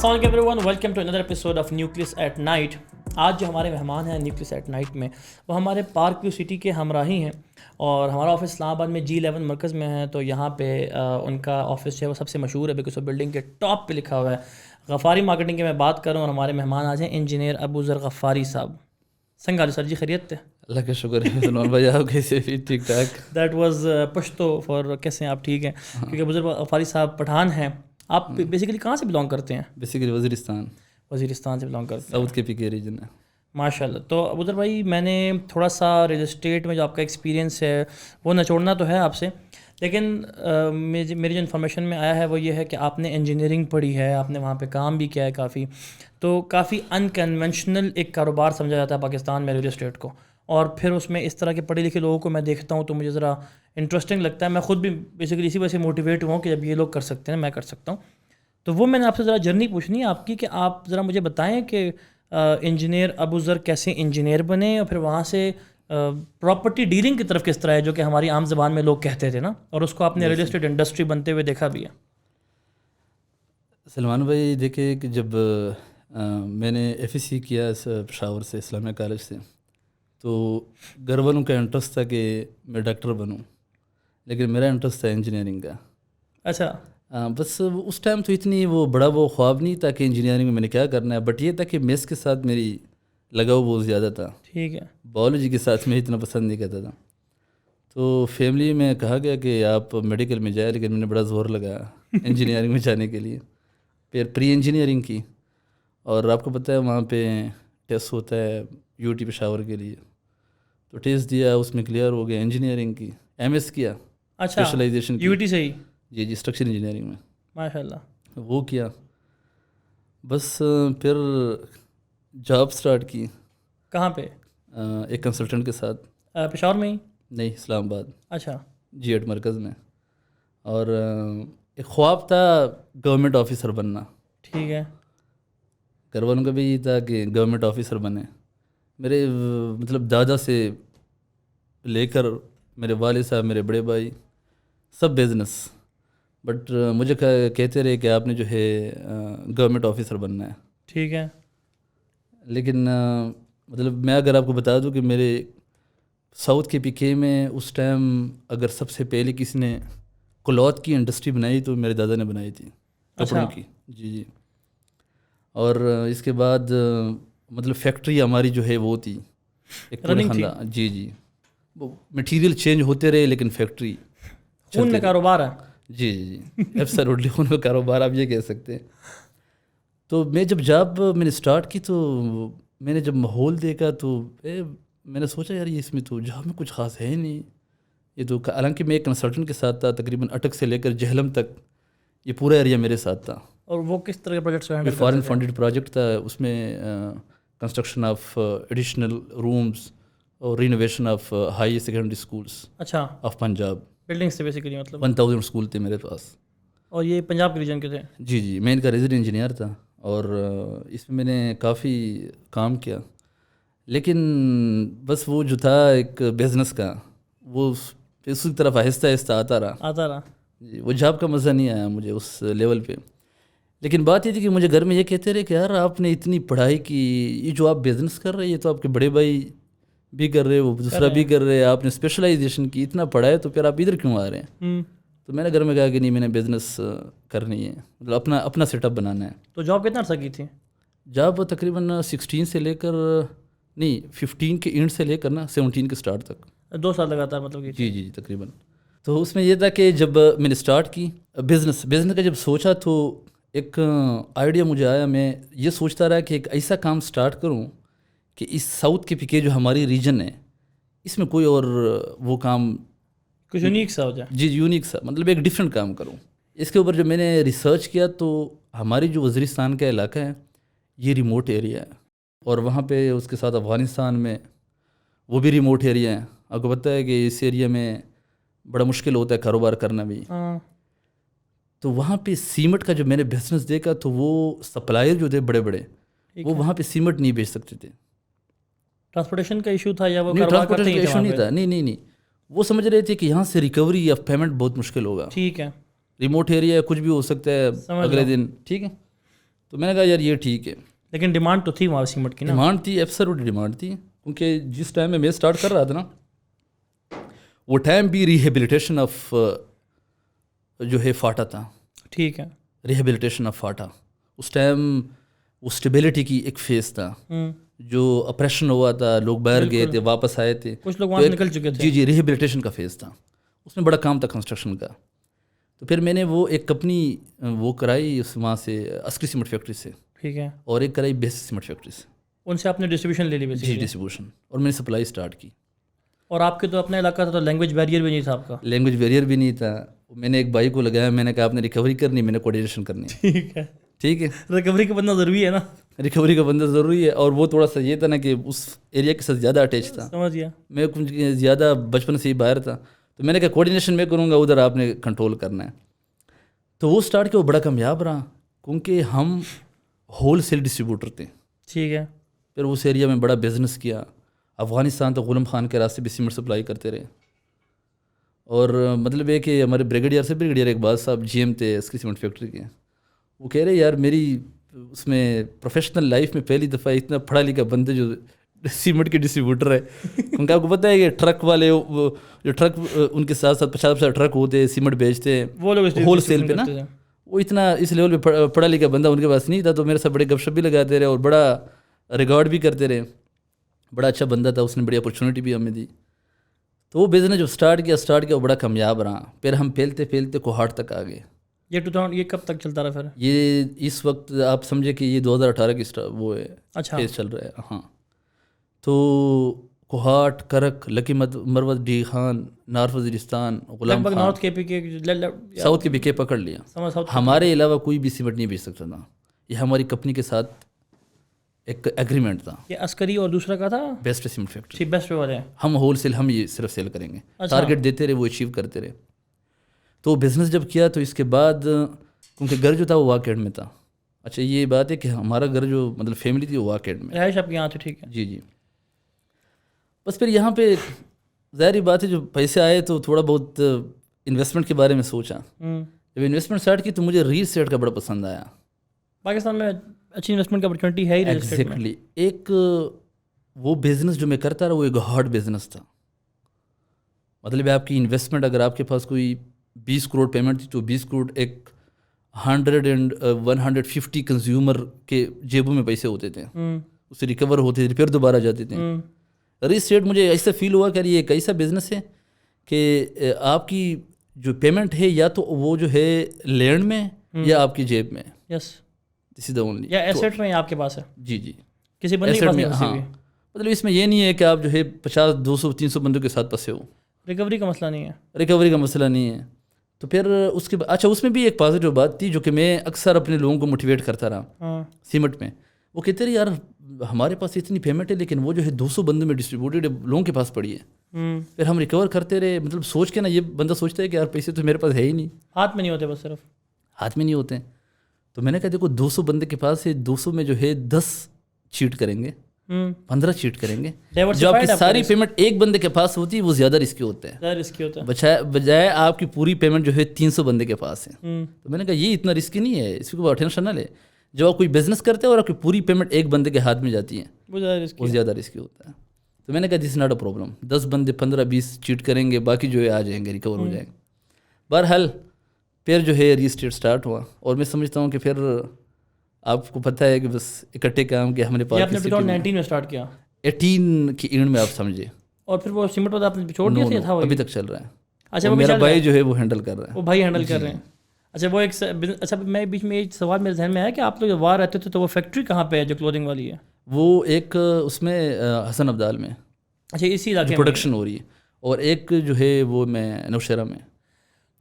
السلام علیکم everyone, welcome to another episode of Nucleus at night. آج جو ہمارے مہمان ہیں نیوکلس ایٹ نائٹ میں، وہ ہمارے پارک ویو سٹی کے ہمراہی ہیں، اور ہمارا آفس اسلام آباد میں G11 مرکز میں ہے. تو یہاں پہ ان کا آفس جو ہے وہ سب سے مشہور ہے، بیکاز وہ بلڈنگ کے ٹاپ پہ لکھا ہوا ہے. غفاری مارکیٹنگ کی میں بات کروں، اور ہمارے مہمان آج ہیں انجینئر ابو ذر غفاری صاحب. سنگال سر جی، خیریت تھے؟ اللہ کا شکر ہے سلمان بھائی، آپ کیسے؟ ٹھیک ٹھاک. دیٹ واز پشتو فار کیسے ہیں آپ؟ ٹھیک ہیں، کیونکہ ابو ذر غفاری صاحب پٹھان ہیں. آپ بیسیکلی کہاں سے بلانگ کرتے ہیں؟ بیسیکلی وزیرستان سے بلانگ کرتے ہیں، ساؤتھ کے پی کے ریجن ہے. ماشاء اللہ. تو ابو ذر بھائی، میں نے تھوڑا سا ریل اسٹیٹ میں جو آپ کا ایکسپیرینس ہے وہ نچوڑنا تو ہے آپ سے، لیکن میری جو انفارمیشن میں آیا ہے وہ یہ ہے کہ آپ نے انجینئرنگ پڑھی ہے، آپ نے وہاں پہ کام بھی کیا ہے کافی. تو کافی انکنونشنل ایک کاروبار سمجھا جاتا ہے پاکستان میں ریل اسٹیٹ کو، اور پھر اس میں اس طرح کے پڑھے لکھے لوگوں کو میں دیکھتا ہوں تو مجھے ذرا انٹرسٹنگ لگتا ہے. میں خود بھی بیسیکلی اسی وجہ سے موٹیویٹ ہوا ہوں کہ جب یہ لوگ کر سکتے ہیں میں کر سکتا ہوں. تو وہ میں نے آپ سے ذرا جرنی پوچھنی ہے آپ کی، کہ آپ ذرا مجھے بتائیں کہ انجینئر ابو ذر کیسے انجینئر بنے، اور پھر وہاں سے پراپرٹی ڈیلنگ کی طرف کس طرح ہے، جو کہ ہماری عام زبان میں لوگ کہتے تھے نا، اور اس کو آپ نے ریل اسٹیٹ انڈسٹری بنتے ہوئے دیکھا بھی ہے. سلمان بھائی دیکھیں کہ جب میں نے FSC کیا پشاور سے، اسلامیہ کالج سے، تو گھر والوں کا انٹرسٹ تھا کہ میں ڈاکٹر بنوں، لیکن میرا انٹرسٹ تھا انجینئرنگ کا. اچھا. بس اس ٹائم تو اتنی وہ بڑا وہ خواب نہیں تھا کہ انجینئرنگ میں نے کیا کرنا ہے، بٹ یہ تھا کہ میتھس کے ساتھ میری لگاؤ بہت زیادہ تھا. ٹھیک ہے. بایولوجی کے ساتھ میں اتنا پسند نہیں کرتا تھا. تو فیملی میں کہا گیا کہ آپ میڈیکل میں جائیں، لیکن میں نے بڑا زور لگایا انجینئرنگ میں جانے کے لیے. پھر پری انجینئرنگ کی، اور آپ کو پتہ ہے وہاں پہ ٹیسٹ ہوتا ہے UT پشاور کے لیے. تو ٹیسٹ دیا، اس میں کلیئر ہو گیا. انجینئرنگ کی MS کیا. اچھا، اسپیشلائزیشن کی UT سے ہی؟ جی اسٹرکچر انجینئرنگ میں. ماشاء اللہ. وہ کیا، بس پھر جاب سٹارٹ کی. کہاں پہ؟ ایک کنسلٹنٹ کے ساتھ. پشاور میں ہی؟ نہیں، اسلام آباد. اچھا. G8 مرکز میں. اور ایک خواب تھا گورنمنٹ آفیسر بننا. ٹھیک ہے. گھر والوں کا بھی یہ تھا کہ گورنمنٹ آفیسر بنے. میرے مطلب دادا سے لے کر میرے والد صاحب، میرے بڑے بھائی، سب بزنس، بٹ مجھے کہتے رہے کہ آپ نے جو ہے گورنمنٹ آفیسر بننا ہے. ٹھیک ہے. لیکن مطلب میں اگر آپ کو بتا دوں کہ میرے ساؤتھ کے PK میں اس ٹائم اگر سب سے پہلے کسی نے کلوتھ کی انڈسٹری بنائی تو میرے دادا نے بنائی تھی، کپڑوں کی. جی. اور اس کے بعد مطلب فیکٹری ہماری جو ہے وہ تھی ایک پورے خاندان. جی وہ مٹیریل چینج ہوتے رہے، لیکن فیکٹری خون میں کاروبار ہے. جی ایبسلیوٹلی خون میں کاروبار، آپ یہ کہہ سکتے ہیں. تو میں جب جاب میں نے اسٹارٹ کی تو میں نے جب ماحول دیکھا تو میں نے سوچا یار یہ اس میں تو جاب میں کچھ خاص ہے نہیں. یہ تو حالانکہ میں ایک کنسلٹنٹ کے ساتھ تھا، تقریباً اٹک سے لے کر جہلم تک یہ پورا ایریا میرے ساتھ تھا. اور وہ کس طرح کے پروجیکٹس ہینڈل کرتے تھے؟ فارن فنڈڈ پروجیکٹ تھا. اس میں کنسٹرکشن آف ایڈیشنل رومز اور renovation of high secondary schools. اچھا. آف پنجاب. بلڈنگ سے بیسیکلی مطلب 1000 اسکول تھے میرے پاس. اور یہ پنجاب کے ریجن کے تھے؟ جی میں ان کا ریزیڈنٹ انجینئر تھا، اور اس میں نے کافی کام کیا. لیکن بس وہ جو تھا ایک بزنس کا، وہ اس کی طرف آہستہ آہستہ آتا رہا. جی وہ جاب کا مزہ نہیں آیا مجھے اس لیول پہ. لیکن بات یہ تھی کہ مجھے گھر میں یہ کہتے رہے کہ یار آپ نے اتنی پڑھائی کی، یہ جو آپ بزنس کر رہے ہیں یہ تو آپ کے بڑے بھائی بھی کر رہے، وہ دوسرا بھی کر رہے، آپ نے اسپیشلائزیشن کی، اتنا پڑھا ہے تو پھر آپ ادھر کیوں آ رہے ہیں؟ تو میں نے گھر میں کہا کہ نہیں، میں نے بزنس کرنی ہے، مطلب اپنا سیٹ اپ بنانا ہے. تو جاب کتنا عرصہ کی تھی؟ جاب تقریباً 16 سے لے کر، نہیں 15 کے اینڈ سے لے کر نا 17 کے سٹارٹ تک. 2 سال لگاتار مطلب؟ جی تقریباً. تو اس میں یہ تھا کہ جب میں نے سٹارٹ کی بزنس کا جب سوچا تو ایک آئیڈیا مجھے آیا. میں یہ سوچتا رہا کہ ایک ایسا کام سٹارٹ کروں کہ اس ساؤتھ کے PK جو ہماری ریجن ہے اس میں کوئی اور وہ کام کچھ یونیک سا ہو جائے. جی یونیک سا، مطلب ایک ڈفرینٹ کام کروں. اس کے اوپر جب میں نے ریسرچ کیا تو ہماری جو وزیرستان کا علاقہ ہے یہ ریموٹ ایریا ہے، اور وہاں پہ اس کے ساتھ افغانستان میں وہ بھی ریموٹ ایریا ہے. آپ کو پتہ ہے کہ اس ایریا میں بڑا مشکل ہوتا ہے کاروبار کرنا بھی. تو وہاں پہ سیمنٹ کا جو میں نے بزنس دیکھا تو وہ سپلائر جو تھے بڑے بڑے، وہ وہاں پہ سیمنٹ نہیں بیچ سکتے تھے. ٹرانسپورٹیشن کا ایشو تھا یا وہ ٹرانسپورٹیشن کا ایشو نہیں تھا، نہیں وہ سمجھ رہے تھے کہ یہاں سے ریکوری آف پیمنٹ بہت مشکل ہوگا. ٹھیک ہے. ریموٹ ایریا ہے، کچھ بھی ہو سکتا ہے اگلے دن. ٹھیک ہے. تو میں نے کہا یار یہ ٹھیک ہے. لیکن ڈیمانڈ تو تھی وہاں سیمنٹ کی نا. ڈیمانڈ تھی, ایبسولوٹ ڈیمانڈ تھی, کیونکہ جس ٹائم میں اسٹارٹ کر رہا تھا نا وہ ٹائم بھی ریہیبلیٹیشن آف جو ہے فاٹا تھا. ٹھیک ہے, ریہیبلیٹیشن آف فاٹا اس ٹائم وہ اسٹیبلٹی کی ایک فیز تھا. جو اپریشن ہوا تھا, لوگ باہر گئے تھے, واپس آئے تھے, کچھ لوگ وہاں سے نکل چکے تھے. جی ریہیبلیٹیشن کا فیز تھا, اس میں بڑا کام تھا کنسٹرکشن کا. تو پھر میں نے وہ ایک کمپنی وہ کرائی اس وہاں سے عسکری سیمنٹ فیکٹری سے, ٹھیک ہے, اور ایک کرائی بیس سیمنٹ فیکٹری سے. ان سے آپ نے ڈسٹریبیوشن لے لی بیسیکلی. جی ڈسٹریبیوشن, اور میں نے سپلائی اسٹارٹ کی. اور آپ کے تو اپنا علاقہ تھا تو لینگویج بیریئر بھی نہیں تھا آپ کا. لینگویج بیریئر بھی نہیں تھا. میں نے ایک بھائی کو لگایا, میں نے کہا آپ نے ریکوری کرنی, میں نے کوآرڈینیشن کرنی. ٹھیک ہے, ٹھیک ہے, ریکوری کا بندہ ضروری ہے نا. ریکوری کا بندہ ضروری ہے. اور وہ تھوڑا سا یہ تھا نا کہ اس ایریا کے ساتھ زیادہ اٹیچ تھا. سمجھ گیا. میں کچھ زیادہ بچپن سے ہی باہر تھا, تو میں نے کہا کوآرڈینیشن میں کروں گا, ادھر آپ نے کنٹرول کرنا ہے. تو وہ اسٹارٹ کیا, وہ بڑا کامیاب رہا, کیونکہ ہم ہول سیل ڈسٹریبیوٹر تھے. ٹھیک ہے. پھر اس ایریا میں بڑا بزنس کیا. افغانستان تو غلام خان کے راستے بھی سیمنٹ سپلائی کرتے رہے. اور مطلب یہ کہ ہمارے بریگیڈیئر اقبال صاحب جی ایم تھے اس کی سیمنٹ فیکٹری کے, وہ کہہ رہے یار میری اس میں پروفیشنل لائف میں پہلی دفعہ اتنا پڑھا لکھا بندہ جو سیمنٹ کے ڈسٹریبیوٹر ہے. کیونکہ آپ کو پتہ ہے کہ ٹرک والے جو ٹرک ان کے ساتھ 50 ٹرک ہوتے سیمنٹ بیچتے وہ لوگ ہول سیل پہ نا, وہ اتنا اس لیول پہ پڑھا لکھا بندہ ان کے پاس نہیں تھا. تو میرے ساتھ بڑے گپ شپ بھی لگاتے رہے اور بڑا ریکارڈ بھی کرتے رہے. بڑا اچھا بندہ تھا, اس نے بڑی اپرچونیٹی بھی ہمیں دی. تو وہ بزنس جو اسٹارٹ کیا وہ بڑا کامیاب رہا. پھر ہم پھیلتے کوہاٹ تک آ گئے. یہ کب تک چلتا رہا پھر؟ یہ اس وقت آپ سمجھے کہ یہ 2018 کی وہ ہے, اچھا فیز چل رہا ہے. ہاں, تو کوہاٹ, کرک, لکی مروت, D Khan, north Waziristan, Ghulam Khan, north کے پی کے ساؤتھ کے بیکے پکڑ لیا. ہمارے علاوہ کوئی بھی سیمنٹ نہیں بیچ سکتا تھا. یہ ہماری کمپنی کے ساتھ ایک ایگریمنٹ تھا. یہ عسکری اور دوسرا کا تھا بیسٹ سیمنٹ فیکٹری. بیسٹ والے ہم ہول سیل, ہم یہ صرف سیل کریں گے. ٹارگیٹ دیتے رہے, وہ اچیو کرتے رہے. تو بزنس جب کیا تو اس کے بعد کیونکہ گھر جو تھا وہ واقعیت میں تھا. اچھا یہ بات ہے کہ ہمارا گھر جو مطلب فیملی تھی وہ واقعیت میں, رہائش آپ کے یہاں تھی. ٹھیک ہے. جی. بس پھر یہاں پہ ظاہری بات ہے جو پیسے آئے تو تھوڑا بہت انویسٹمنٹ کے بارے میں سوچا. جب انویسٹمنٹ اسٹارٹ کی تو مجھے ریل اسٹیٹ کا بڑا پسند آیا. پاکستان میں اچھی انویسٹمنٹ کا اپرچونیٹی ہے ہی ریل اسٹیٹ میں. ایگزیکٹلی. ایک وہ بزنس جو میں کرتا رہا وہ ایک ہارڈ بزنس تھا. مطلب آپ کی انویسٹمنٹ اگر آپ کے پاس کوئی 20 کروڑ پیمنٹ تھی تو 20 کروڑ ایک 150 کنزیومر کے جیبوں میں پیسے ہوتے تھے, اس سے ریکور ہوتے تھے, پھر دوبارہ جاتے تھے. ریل اسٹیٹ مجھے ایسا فیل ہوا کہ یہ ایک ایسا بزنس ہے کہ آپ کی جو پیمنٹ ہے یا تو وہ جو ہے لینڈ میں یا آپ کی جیب میں. یس, دس از دا اونلی. یا ایسیٹ میں آپ کے پاس ہے. جی کسی بندے کے پاس نہیں. ہاں, مطلب اس میں یہ نہیں ہے کہ آپ جو ہے 50 200 300 بندوں کے ساتھ پھنسے ہو. ریکوری کا مسئلہ نہیں ہے. ریکوری کا مسئلہ نہیں ہے. تو پھر اس کے بعد اچھا اس میں بھی ایک پازیٹیو بات تھی جو کہ میں اکثر اپنے لوگوں کو موٹیویٹ کرتا رہا سیمنٹ میں. وہ کہتے رہے یار ہمارے پاس اتنی پیمنٹ ہے لیکن وہ جو ہے 200 بندوں میں ڈسٹریبیوٹیڈ لوگوں کے پاس پڑی ہے. پھر ہم ریکور کرتے رہے. مطلب سوچ کے نا یہ بندہ سوچتا ہے کہ یار پیسے تو میرے پاس ہے ہی نہیں, ہاتھ میں نہیں ہوتے, بس صرف ہاتھ میں نہیں ہوتے. تو میں نے کہا دیکھو 200 بندے کے پاس ہے, 200 میں جو ہے 10 چیٹ کریں گے, 15 چیٹ کریں گے. جو آپ کی ساری پیمنٹ ایک بندے کے پاس ہوتی ہے وہ زیادہ رسکی ہوتا ہے, بجائے آپ کی پوری پیمنٹ جو ہے 300 بندے کے پاس ہے. تو میں نے کہا یہ اتنا رسکی نہیں ہے, اس کو ٹینشن نہ لے. جب آپ کوئی بزنس کرتے ہیں اور آپ کی پوری پیمنٹ ایک بندے کے ہاتھ میں جاتی ہے وہ زیادہ رسکی ہوتا ہے. تو میں نے کہا دس از ناٹ اے پرابلم. 10 بندے 15 20 چیٹ کریں گے, باقی جو ہے آ جائیں گے, ریکور ہو جائیں گے. بہرحال پھر جو ہے ری اسٹیٹ اسٹارٹ ہوا. اور میں سمجھتا ہوں کہ پھر آپ کو پتہ ہے کہ بس اکٹھے کام کے ہم نے 2019 میں اسٹارٹ کیا, 18 کی اینڈ میں آپ سمجھے. اور پھر وہ سیمنٹ آپ نے چھوڑ دیا تھا, ابھی تک چل رہا ہے. اچھا, میرا بھائی جو ہے وہ ہینڈل کر رہا ہے. وہ بھائی ہینڈل کر رہے ہیں. اچھا, وہ ایک اچھا میں بیچ میں ایک سوال میرے ذہن میں آیا کہ آپ لوگ وہاں رہتے تھے تو وہ فیکٹری کہاں پہ ہے جو کلودنگ والی ہے؟ وہ ایک اس میں حسن عبدال میں. اچھا, اسی علاقے میں پروڈکشن ہو رہی ہے. اور ایک جو ہے وہ میں نوشہرہ میں.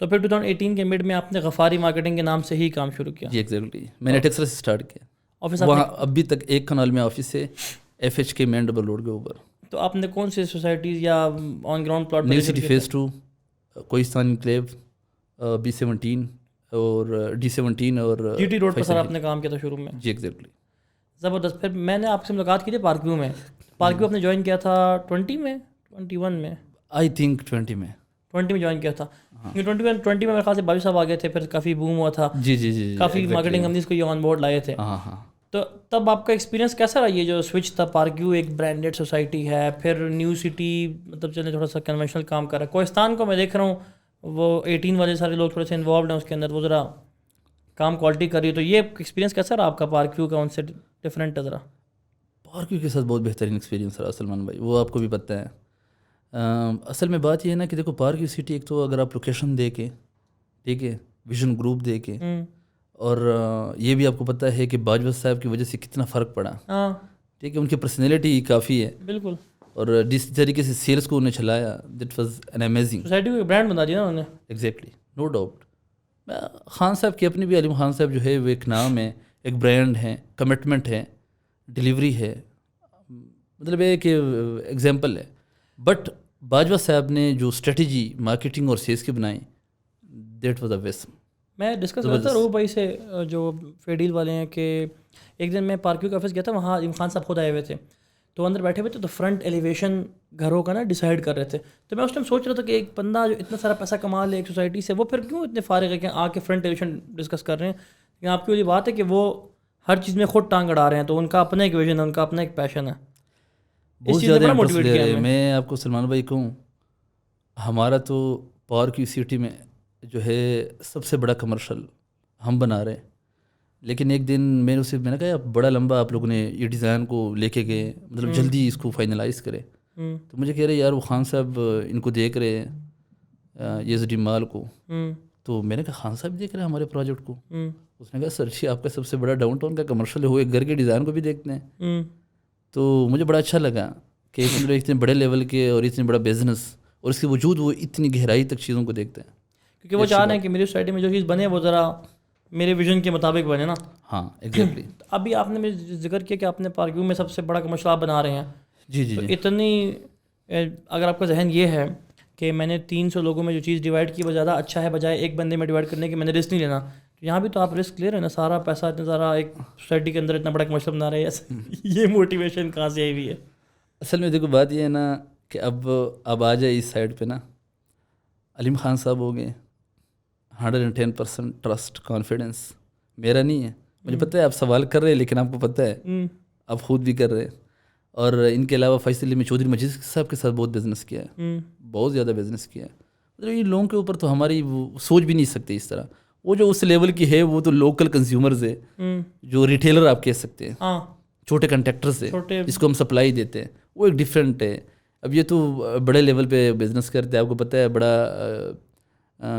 تو پھر 2018 کے مڈ میں آپ نے غفاری مارکیٹنگ کے نام سے ہی کام شروع کیا؟ جی ایگزیکٹلی. میں نے ٹیکسلا سے اسٹارٹ کیا. آفس وہاں ابھی تک ایک کنال میں آفس ہے, FHK مین ڈبل روڈ کے اوپر. تو آپ نے کون سی سوسائٹیز یا on ground plot? New city phase 2, Kohistan enclave, B17 اور D17 اور GT روڈ پر سر آپ نے کام کیا تھا شروع میں؟ جی ایگزیکٹلی. زبردست. پھر میں نے آپ سے ملاقات کی تھی پارک ویو میں. پارک ویو آپ نے جوائن کیا تھا 20 میں 21 میں آئی تھنک 20 میں. 20 میں جوائن کیا تھا. 20 میں میرے خیال سے بابی صاحب آ گئے تھے, پھر کافی بوم ہوا تھا, جی جی جی کافی مارکیٹنگ کمپنیز کو یہ آن بورڈ لائے تھے. ہاں ہاں. تو تب آپ کا ایکسپیرینس کیسا رہا, یہ جو سوئچ تھا؟ پارکیو ایک برانڈیڈ سوسائٹی ہے, پھر نیو سٹی مطلب چلے تھوڑا سا کنونشنل کام کر رہا ہے. کوہستان کو میں دیکھ رہا ہوں وہ 18 والے سارے لوگ تھوڑے سے انوالوڈ ہیں اس کے اندر, وہ ذرا کام کوالٹی کر رہی ہے. تو یہ ایکسپیرینس کیسا رہا آپ کا پارکیو کا, ان سے ڈفرینٹ ہے ذرا؟ پارکیو کے ساتھ بہت بہترین ایکسپیرینس رہا سلمان بھائی, وہ آپ کو بھی پتہ ہے. اصل میں بات یہ ہے نا کہ دیکھو پارکیو سٹی ایک تو اگر آپ لوکیشن دے کے, ٹھیک ہے, ویژن گروپ دے کے, اور یہ بھی آپ کو پتہ ہے کہ باجوہ صاحب کی وجہ سے کتنا فرق پڑا. ٹھیک ہے, ان کی پرسنالٹی کافی ہے. بالکل. اور جس طریقے سے سیلس کو انہیں چلایا, that was an amazing. Society کو برانڈ بنا دیا نا انہوں نے. Exactly, no doubt. خان صاحب کی اپنی بھی, علیم خان صاحب جو ہے وہ ایک نام ہے, ایک برانڈ ہے, کمٹمنٹ ہے, ڈلیوری ہے, مطلب ایک ایگزامپل ہے. بٹ باجوہ صاحب نے جو اسٹریٹجی مارکیٹنگ اور سیلس کی بنائی, دیٹ واز اے بیسٹ. میں ڈسکس کرتا تھا روح بھائی سے جو فیڈیل والے ہیں کہ ایک دن میں پارکیو کے آفس گیا تھا, وہاں علیم خان صاحب خود آئے ہوئے تھے, تو اندر بیٹھے ہوئے تھے, تو فرنٹ ایلیویشن گھروں کا نا ڈیسائیڈ کر رہے تھے. تو میں اس ٹائم سوچ رہا تھا کہ ایک بندہ جو اتنا سارا پیسہ کما لے ایک سوسائٹی سے, وہ پھر کیوں اتنے فارغ ہے کہ آ کے فرنٹ ایلیویشن ڈسکس کر رہے ہیں. لیکن آپ کی والی بات ہے کہ وہ ہر چیز میں خود ٹانگ اڑا رہے ہیں, تو ان کا اپنا ایک ویژن ہے, ان کا اپنا ایک پیشن ہے. بہت زیادہ انٹرسٹ لے رہے ہیں. میں آپ کو سلمان بھائی کہوں, ہمارا تو پارکیو سٹی میں جو ہے سب سے بڑا کمرشل ہم بنا رہے ہیں. لیکن ایک دن میں نے کہا بڑا لمبا آپ لوگوں نے یہ ڈیزائن کو لے کے گئے, مطلب جلدی اس کو فائنلائز کرے. تو مجھے کہہ رہے یار وہ خان صاحب ان کو دیکھ رہے ہیں یہ ڈی مال کو. تو میں نے کہا خان صاحب دیکھ رہے ہیں ہمارے پروجیکٹ کو. اس نے کہا سر جی آپ کا سب سے بڑا ڈاؤن ٹاؤن کا کمرشل ہے, وہ ایک گھر کے ڈیزائن کو بھی دیکھتے ہیں. تو مجھے بڑا اچھا لگا کہ اتنے بڑے لیول کے اور اتنے بڑا بزنس, اور اس کے وجود وہ اتنی گہرائی تک چیزوں کو دیکھتے ہیں, کیونکہ وہ چاہ رہے ہیں کہ میری سوسائٹی میں جو چیز بنے وہ ذرا میرے ویژن کے مطابق بنے نا. ہاں ایگزیکٹلی. ابھی آپ نے ذکر کیا کہ آپ نے پارکیو میں سب سے بڑا کمرشل آپ بنا رہے ہیں. جی جی. اتنی اگر آپ کا ذہن یہ ہے کہ میں نے 300 لوگوں میں جو چیز ڈیوائڈ کی وہ زیادہ اچھا ہے بجائے ایک بندے میں ڈیوائڈ کرنے کی, میں نے رسک نہیں لینا, تو یہاں بھی تو آپ رسک لے رہے ہیں نا. سارا پیسہ اتنا سارا ایک سوسائٹی کے اندر اتنا بڑا کمرشل بنا رہے ہیں, یہ موٹیویشن کہاں سے آئی ہوئی ہے؟ اصل میں دیکھو بات یہ ہے نا کہ اب آ جائے اس سائڈ پہ نا, علیم خان صاحب ہو گئے 110% ٹرسٹ کانفیڈنس میرا نہیں ہے. مجھے پتہ ہے آپ سوال کر رہے ہیں, لیکن آپ کو پتہ ہے آپ خود بھی کر رہے ہیں. اور ان کے علاوہ فیصل علی چودھری مجید صاحب کے ساتھ بہت بزنس کیا ہے, بہت زیادہ بزنس کیا ہے. مطلب ان لوگوں کے اوپر تو ہماری وہ سوچ بھی نہیں سکتے اس طرح. وہ جو اس لیول کی ہے وہ تو لوکل کنزیومرز ہے, جو ریٹیلر آپ کہہ سکتے ہیں, چھوٹے کنٹریکٹرز ہے جس کو ہم سپلائی دیتے ہیں, وہ ایک ڈفرینٹ ہے. اب یہ تو بڑے لیول پہ بزنس کرتے ہیں, آپ کو پتہ ہے بڑا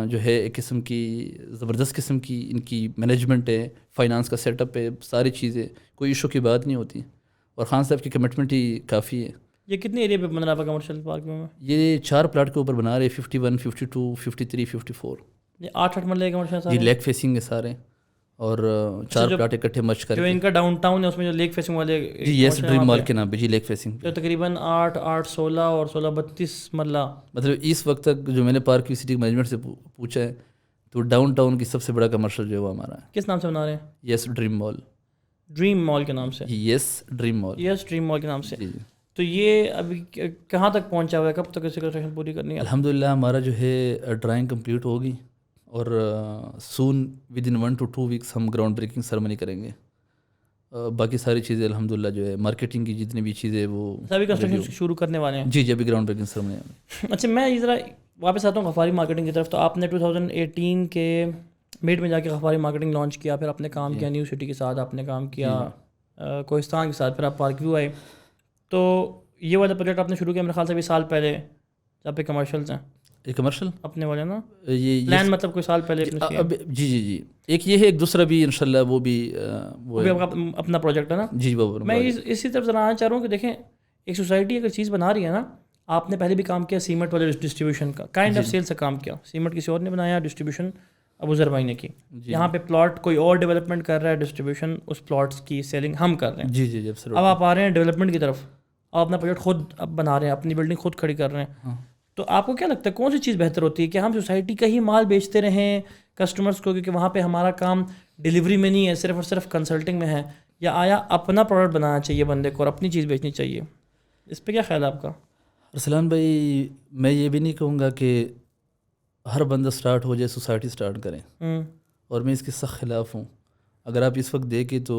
جو ہے ایک قسم کی زبردست قسم کی ان کی مینجمنٹ ہے, فائنانس کا سیٹ اپ ہے, ساری چیزیں, کوئی ایشو کی بات نہیں ہوتی. اور خان صاحب کی کمٹمنٹ ہی کافی ہے. یہ کتنے ایریا پہ بن رہا ہے کمرشل پارک میں؟ یہ 4 پلاٹ کے اوپر بنا رہے, 51, 52, 53, 54. یہ 8 مرلے کمرشل جی لیک فیسنگ ہے سارے, اور 4 پلاٹ اکٹھے مرج کر جو ان کا ڈاؤن ٹاؤن ہے اس میں جو لیک فیسنگ والے, جی یس ڈریم مال کے نام پہ, جی لیک فیسنگ جو تقریباً 8, 16 اور 16, 32 مرلہ. مطلب اس وقت تک جو میں نے پارکیو سٹی مینجمنٹ سے پوچھا ہے تو ڈاؤن ٹاؤن کی سب سے بڑا کمرشل جو ہے وہ ہمارا ہے. کس نام سے بنا رہے ہیں؟ یس ڈریم مال. ڈریم مال کے نام سے؟ یس ڈریم مال. یس ڈریم مال کے نام سے. جی. تو یہ ابھی کہاں تک پہنچا ہوا ہے, کب تک اس کی کنسٹرکشن پوری کرنی ہے؟ الحمدللہ ہمارا جو ہے ڈرائنگ کمپلیٹ ہوگی, اور سون ود ان 1 to 2 ویکس ہم گراؤنڈ بریکنگ سرمنی کریں گے. باقی ساری چیزیں الحمدللہ جو ہے مارکیٹنگ کی جتنی بھی چیزیں وہ سبھی کنسٹرکشن شروع کرنے والے ہیں. جی جی ابھی گراؤنڈ بریکنگ سرمنی. اچھا میں یہ ذرا واپس آتا ہوں غفاری مارکیٹنگ کی طرف. تو آپ نے 2018 کے میڈ میں جا کے غفاری مارکیٹنگ لانچ کیا, پھر آپ نے کام کیا نیو سٹی کے ساتھ, آپ نے کام کیا کوہستان کے ساتھ, پھر آپ پارکیو آئے. تو یہ والا پروجیکٹ آپ نے شروع کیا میرے خیال سے 20 سال پہلے, جب پہ کمرشلز ہیں یہ کمرشل اپنے والے نا, یہ پلان مطلب کوئی سال پہلے اب جی جی جی ایک یہ ہے, ایک دوسرا بھی انشاءاللہ وہ بھی آپ کا اپنا پروجیکٹ ہے نا. جی وہ میں اسی طرف ذرا آنا چاہ رہا ہوں کہ دیکھیں ایک سوسائٹی اگر چیز بنا رہی ہے نا, آپ نے پہلے بھی کام کیا سیمنٹ والے ڈسٹریبیوشن کا, کائنڈ آف سیل سے کام کیا. سیمنٹ کسی اور نے بنایا, ڈسٹریبیوشن ابو ذر بھائی نے کی. یہاں پہ پلاٹ کوئی اور ڈیولپمنٹ کر رہا ہے, ڈسٹریبیوشن اس پلاٹس کی سیلنگ ہم کر رہے ہیں. جی جی اب آپ آ رہے ہیں ڈیولپمنٹ کی طرف, آپ اپنا پروجیکٹ خود اب بنا رہے ہیں, اپنی بلڈنگ خود کھڑی کر رہے ہیں. تو آپ کو کیا لگتا ہے کون سی چیز بہتر ہوتی ہے, کہ ہم سوسائٹی کا ہی مال بیچتے رہیں کسٹمرس کو کیونکہ وہاں پہ ہمارا کام ڈیلیوری میں نہیں ہے, صرف اور صرف کنسلٹنگ میں ہے, یا آیا اپنا پروڈکٹ بنانا چاہیے بندے کو اور اپنی چیز بیچنی چاہیے؟ اس پہ کیا خیال ہے آپ کا؟ ارسلان بھائی میں یہ بھی نہیں کہوں گا کہ ہر بندہ سٹارٹ ہو جائے سوسائٹی سٹارٹ کریں، اور میں اس کے سخت خلاف ہوں. اگر آپ اس وقت دیکھیں تو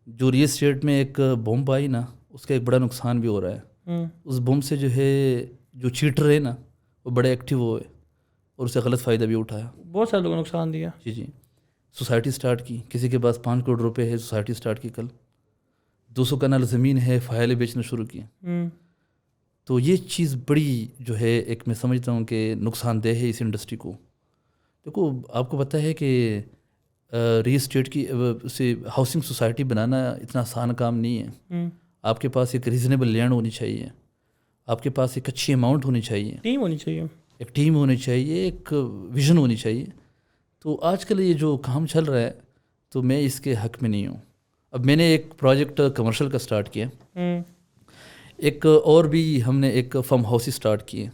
جو ریل اسٹیٹ میں ایک بم آئی نا، اس کا ایک بڑا نقصان بھی ہو رہا ہے. اس بم سے جو ہے جو چیٹر ہے نا وہ بڑے ایکٹیو ہوئے اور اسے غلط فائدہ بھی اٹھایا. بہت سارے لوگوں کو نقصان دیا. جی سوسائٹی سٹارٹ کی، کسی کے پاس 5 کروڑ روپے ہے، سوسائٹی سٹارٹ کی، کل 200 کنال زمین ہے، فائلیں بیچنا شروع کی. تو یہ چیز بڑی جو ہے ایک میں سمجھتا ہوں کہ نقصان دہ ہے اس انڈسٹری کو. دیکھو آپ کو پتہ ہے کہ ریل اسٹیٹ کی سے ہاؤسنگ سوسائٹی بنانا اتنا آسان کام نہیں ہے. آپ کے پاس ایک ریزنیبل لینڈ ہونی چاہیے، آپ کے پاس ایک اچھی اماؤنٹ ہونی چاہیے، ٹیم ہونی چاہیے، ایک ٹیم ہونی چاہیے، ایک ویژن ہونی چاہیے. تو آج کل یہ جو کام چل رہا ہے تو میں اس کے حق میں نہیں ہوں. اب میں نے ایک پروجیکٹ کمرشل کا سٹارٹ کیا، ایک اور بھی ہم نے ایک فارم ہاؤس سٹارٹ کیے.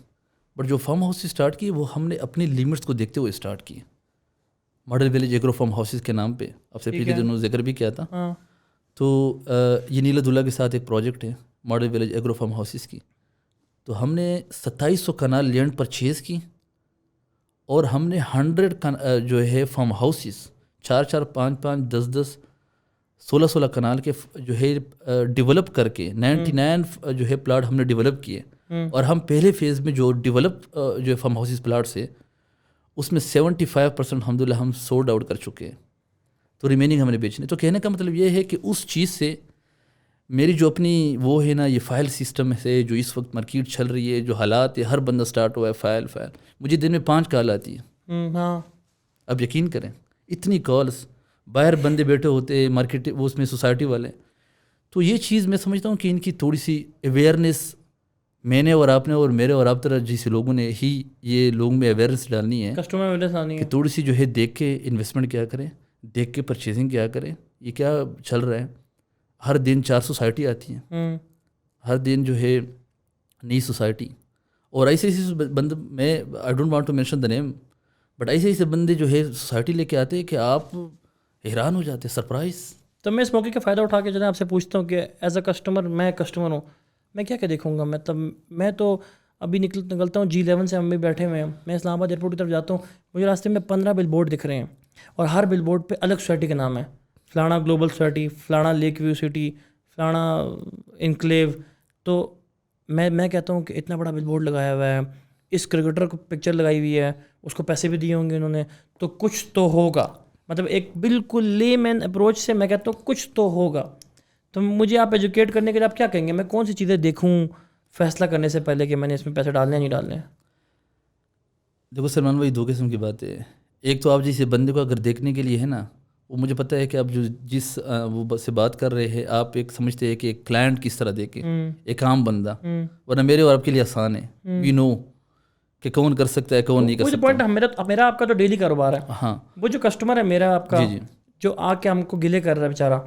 بٹ جو فارم ہاؤس سٹارٹ کیے وہ ہم نے اپنی لیمٹس کو دیکھتے ہوئے سٹارٹ کیے. Model village agro form houses کے نام پہ اب سے پہلے دنوں ذکر بھی کیا تھا. تو یہ نیلا دلہ کے ساتھ ایک پروجیکٹ ہے model village agro form houses کی. تو ہم نے 2700 کنال لینڈ پرچیز کی، اور ہم نے 100 جو ہے فارم ہاؤسز 4 5 5 10 10 16 کنال کے جو ہے ڈیولپ کر کے 99 جو ہے پلاٹ ہم نے ڈیولپ کیے. اور ہم پہلے فیز میں جو ڈیولپ جو ہے فارم ہاؤسز پلاٹ سے اس میں 75% الحمدللہ ہم سولڈ آؤٹ کر چکے ہیں. تو ریمیننگ ہم نے بیچنے. تو کہنے کا مطلب یہ ہے کہ اس چیز سے میری جو اپنی وہ ہے نا یہ فائل سسٹم سے جو اس وقت مارکیٹ چل رہی ہے، جو حالات ہے، ہر بندہ سٹارٹ ہوا ہے فائل مجھے دن میں 5 کال آتی ہے. اب یقین کریں اتنی کالس، باہر بندے بیٹھے ہوتے مارکیٹ وہ اس میں سوسائٹی والے. تو یہ چیز میں سمجھتا ہوں کہ ان کی تھوڑی سی اویئرنیس میں نے اور آپ نے اور میرے اور آپ طرح جیسے لوگوں نے ہی یہ لوگوں میں اویئرنیس ڈالنی ہے، کسٹمر اویئرنیس آنی ہے کہ تھوڑی سی جو ہے دیکھ کے انویسٹمنٹ کیا کریں، دیکھ کے پرچیزنگ کیا کریں. یہ کیا چل رہا ہے، ہر دن 4 سوسائٹی آتی ہیں، ہر دن جو ہے نئی سوسائٹی. اور ایسے بندے میں I don't want to mention the name, but ایسے بندے جو ہے سوسائٹی لے کے آتے ہیں کہ آپ حیران ہو جاتے، سرپرائز. تو میں اس موقع کا فائدہ اٹھا کے جو ہے آپ سے پوچھتا ہوں کہ ایز اے کسٹمر، میں کسٹمر ہوں، میں کیا دیکھوں گا. میں تو ابھی نکلتا ہوں G11 سے، ہم بھی بیٹھے ہوئے ہیں، میں اسلام آباد ایئرپورٹ کی طرف جاتا ہوں، مجھے راستے میں 15 بل بورڈ دکھ رہے ہیں، اور ہر بل بورڈ پہ الگ سوسائٹی کا نام ہے. فلانا گلوبل سوسائٹی، فلانا لیک ویو سٹی، فلانا انکلیو. تو میں کہتا ہوں کہ اتنا بڑا بل بورڈ لگایا ہوا ہے، اس کرکٹر کو پکچر لگائی ہوئی ہے، اس کو پیسے بھی دیے ہوں گے انہوں نے، تو کچھ تو ہوگا. مطلب ایک بالکل لے مین اپروچ سے میں کہتا ہوں کچھ تو ہوگا. تو مجھے آپ ایجوکیٹ کرنے کے لیے آپ کیا کہیں گے، میں کون سی چیزیں دیکھوں فیصلہ کرنے سے پہلے کہ میں نے اس میں پیسے ڈالنے یا نہیں ڈالنے؟ دیکھو سلمان بھائی، 2 قسم کی بات ہے. ایک تو آپ جیسے بندے کو اگر دیکھنے کے لیے ہے نا، وہ مجھے پتہ ہے کہ آپ جو جس وہ سے بات کر رہے ہیں، آپ ایک سمجھتے ہیں کہ ایک کلائنٹ کس طرح دیکھے، ایک عام بندہ. ورنہ میرے اور آپ کے لیے آسان ہے، وی نو کہ کون کر سکتا ہے کون نہیں کر سکتا. پوائنٹ میرا آپ کا تو ڈیلی کاروبار ہے. ہاں، وہ جو کسٹمر ہے میرا آپ کا، جو آ کے ہم کو گلے کر رہا ہے بیچارہ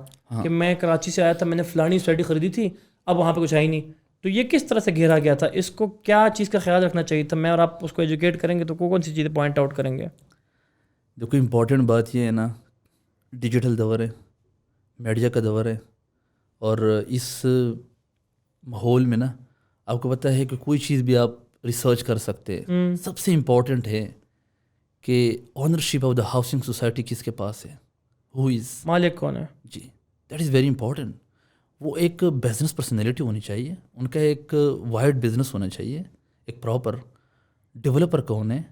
کہ میں کراچی سے آیا تھا، میں نے فلانی سوسائٹی خریدی تھی، اب وہاں پہ کچھ آئی نہیں. تو یہ کس طرح سے گھیرا گیا تھا، اس کو کیا چیز کا خیال رکھنا چاہیے تھا؟ میں اور آپ اس کو ایجوکیٹ کریں گے تو کون سی چیزیں پوائنٹ آؤٹ کریں گے؟ دیکھو امپورٹنٹ بات یہ ہے نا، ڈیجیٹل دور ہے، میڈیا کا دور ہے، اور اس ماحول میں نا آپ کو پتہ ہے کہ کوئی چیز بھی آپ ریسرچ کر سکتے ہیں. سب سے امپورٹنٹ ہے کہ ownership of the housing society کس کے پاس ہے، ہو از مالک کون ہے. جی دیٹ از ویری امپورٹنٹ. وہ ایک بزنس پرسنالٹی ہونی چاہیے، ان کا ایک وائڈ بزنس ہونا چاہیے، ایک پراپر ڈیولپر کون ہے.